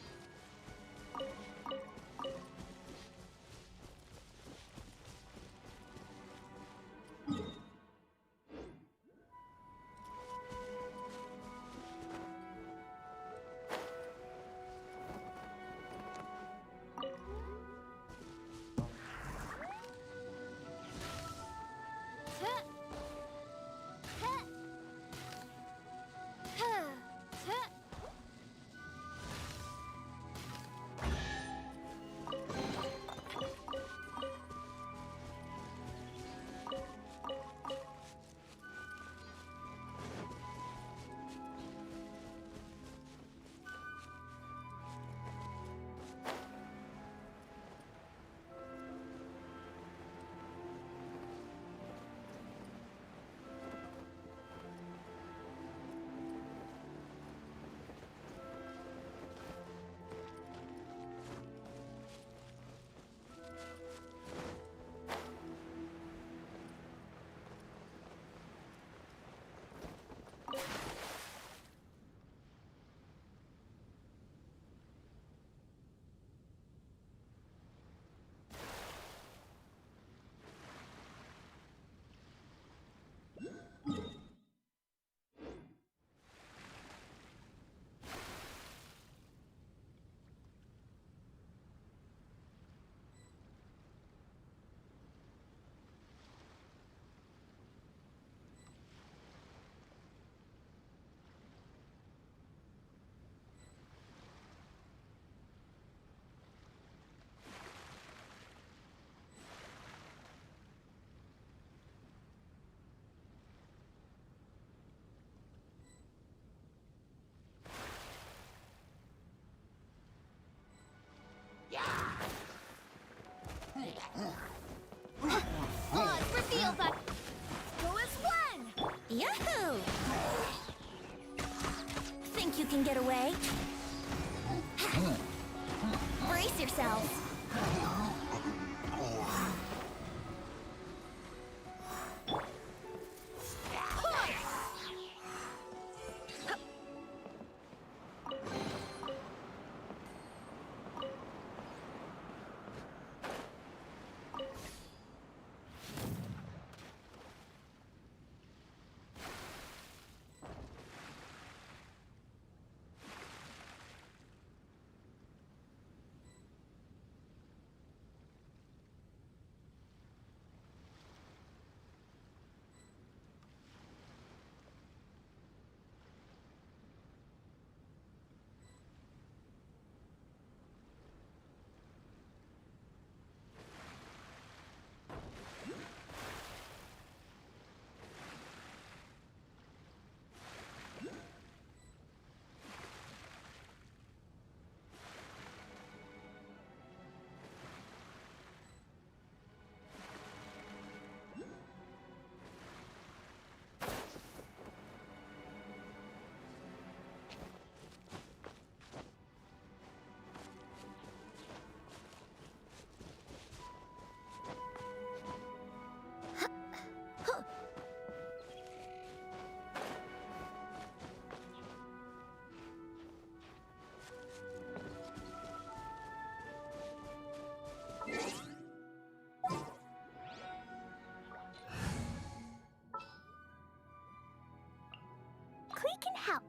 Speaker 2: Odds reveal that go as one!
Speaker 10: Yahoo! Think you can get away? Brace yourselves.
Speaker 9: Klee can help.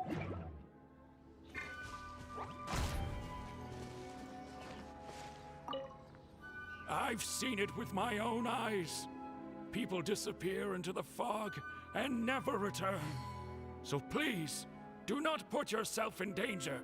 Speaker 13: I've seen it with my own eyes. People disappear into the fog and never return. So please, do not put yourself in danger.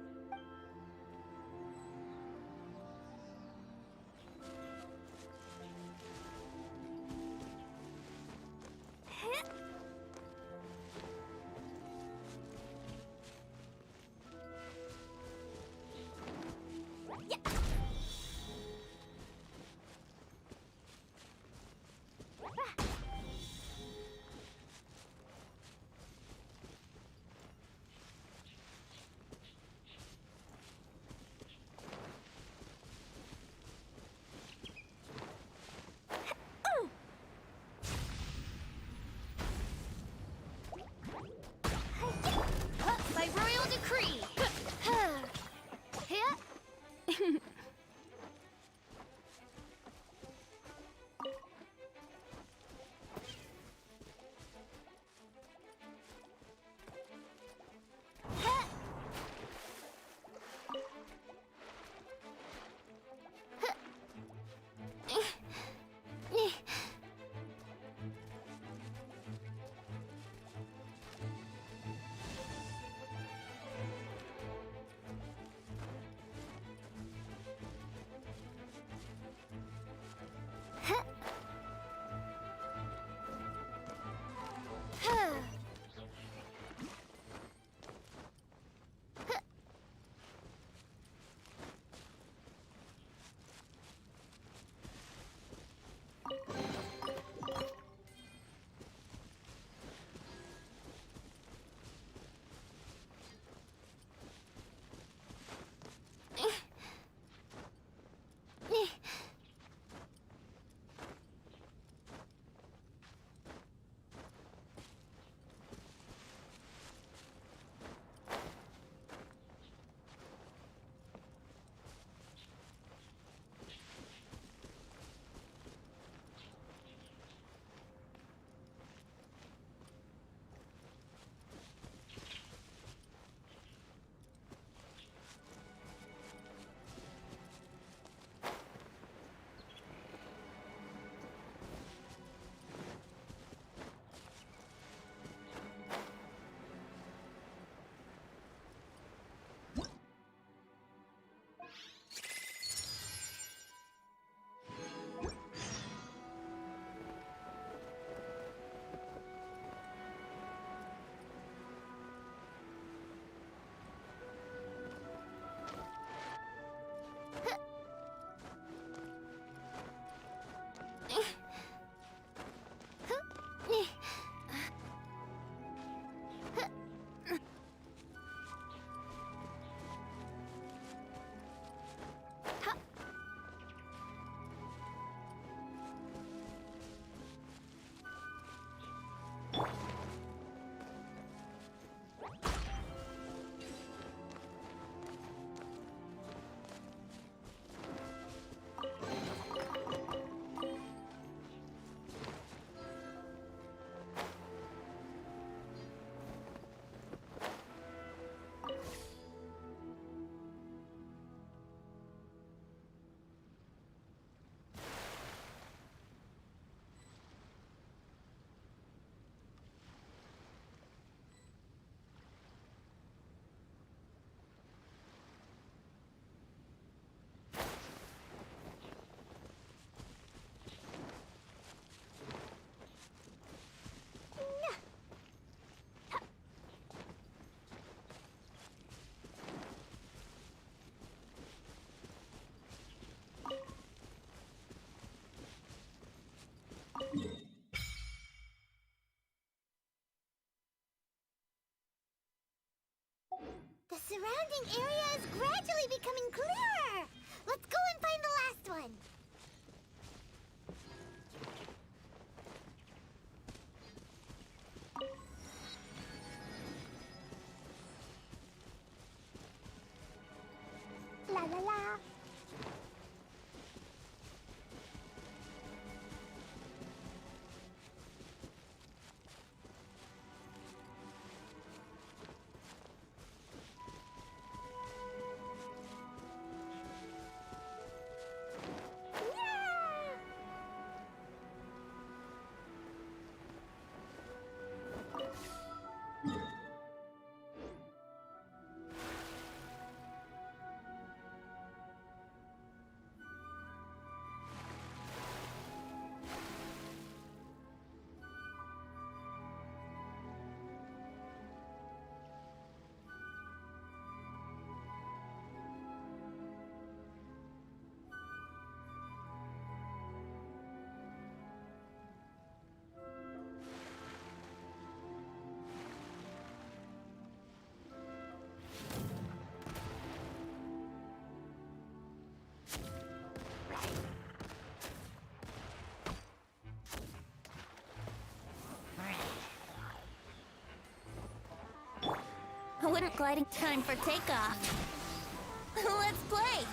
Speaker 9: The surrounding area is gradually becoming clearer. Let's go and find the last one. La la la.
Speaker 2: Winter gliding time for takeoff. Let's play!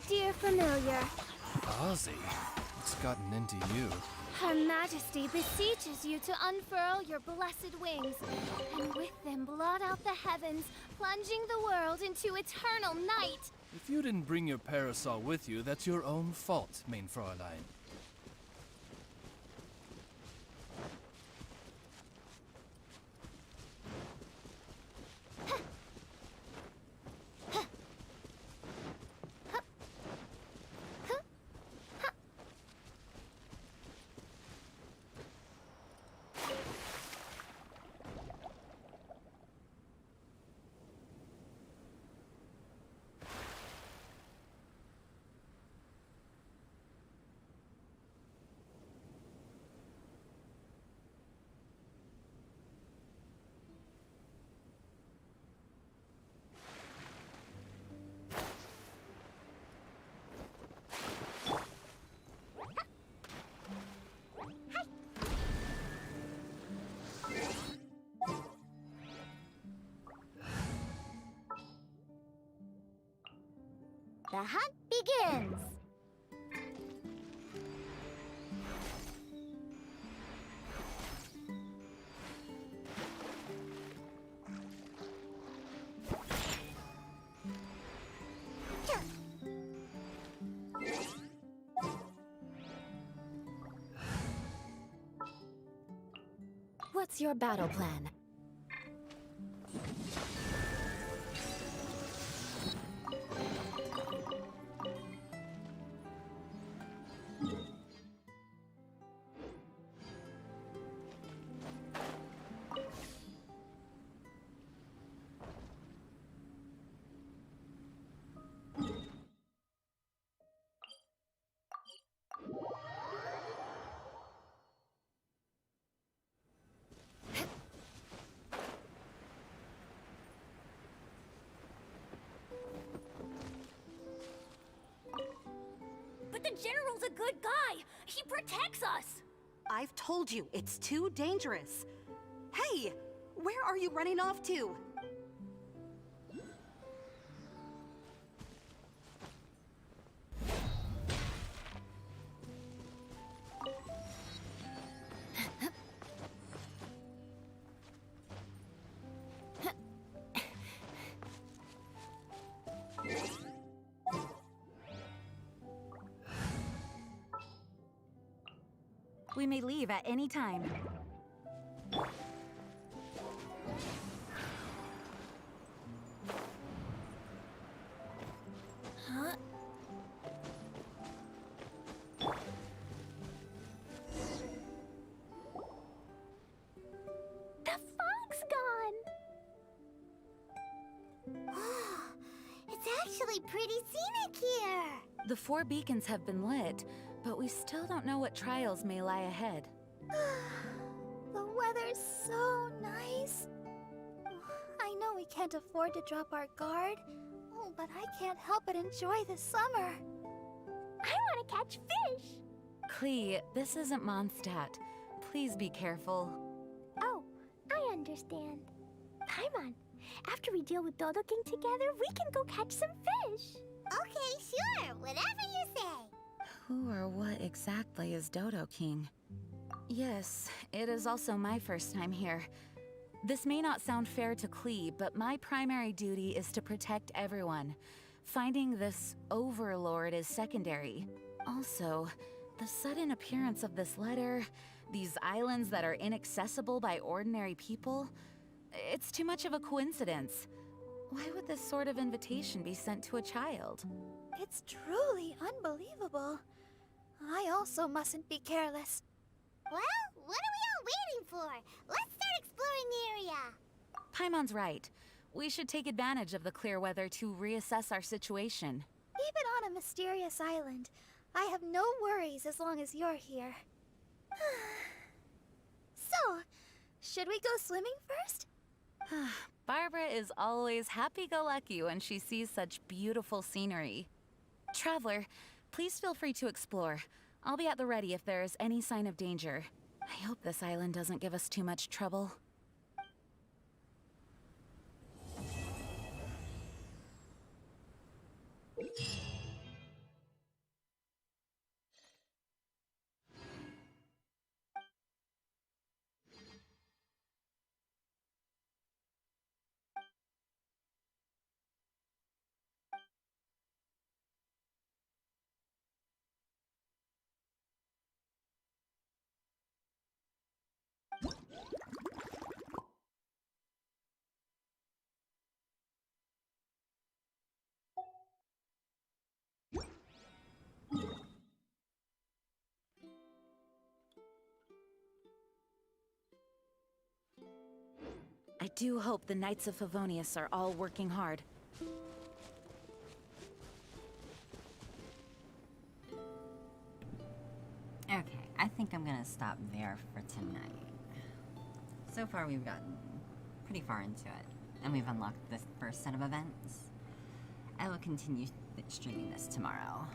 Speaker 2: dear familiar.
Speaker 15: Ozzy? What's gotten into you?
Speaker 2: Her Majesty beseeches you to unfurl your blessed wings, and with them blot out the heavens, plunging the world into eternal night.
Speaker 15: If you didn't bring your parasol with you, that's your own fault, mein Fräulein.
Speaker 2: The hunt begins!
Speaker 10: What's your battle plan?
Speaker 2: But the General's a good guy! He protects us!
Speaker 1: I've told you, it's too dangerous. Hey, where are you running off to?
Speaker 10: We may leave at any time.
Speaker 2: Huh? The fog's gone!
Speaker 9: It's actually pretty scenic here.
Speaker 10: The 4 beacons have been lit, but we still don't know what trials may lie ahead.
Speaker 14: The weather's so nice. I know we can't afford to drop our guard. Oh, but I can't help but enjoy the summer.
Speaker 2: I want to catch fish!
Speaker 10: Klee, this isn't Mondstadt. Please be careful.
Speaker 2: Oh, I understand. Paimon, after we deal with Dodo King together, we can go catch some fish!
Speaker 9: Okay, sure. Whatever you say.
Speaker 10: Who or what exactly is Dodo King? Yes, it is also my first time here. This may not sound fair to Klee, but my primary duty is to protect everyone. Finding this overlord is secondary. Also, the sudden appearance of this letter, these islands that are inaccessible by ordinary people, it's too much of a coincidence. Why would this sort of invitation be sent to a child?
Speaker 14: It's truly unbelievable. I also mustn't be careless.
Speaker 9: Well, what are we all waiting for? Let's start exploring the area.
Speaker 10: Paimon's right. We should take advantage of the clear weather to reassess our situation.
Speaker 14: Even on a mysterious island, I have no worries as long as you're here. So, should we go swimming first?
Speaker 10: Barbara is always happy-go-lucky when she sees such beautiful scenery. Traveler, please feel free to explore. I'll be at the ready if there is any sign of danger. I hope this island doesn't give us too much trouble.
Speaker 5: do hope the Knights of Favonius are all working hard.
Speaker 3: Okay, I think I'm gonna stop there for tonight. So far we've gotten pretty far into it, and we've unlocked this first set of events. I will continue streaming this tomorrow.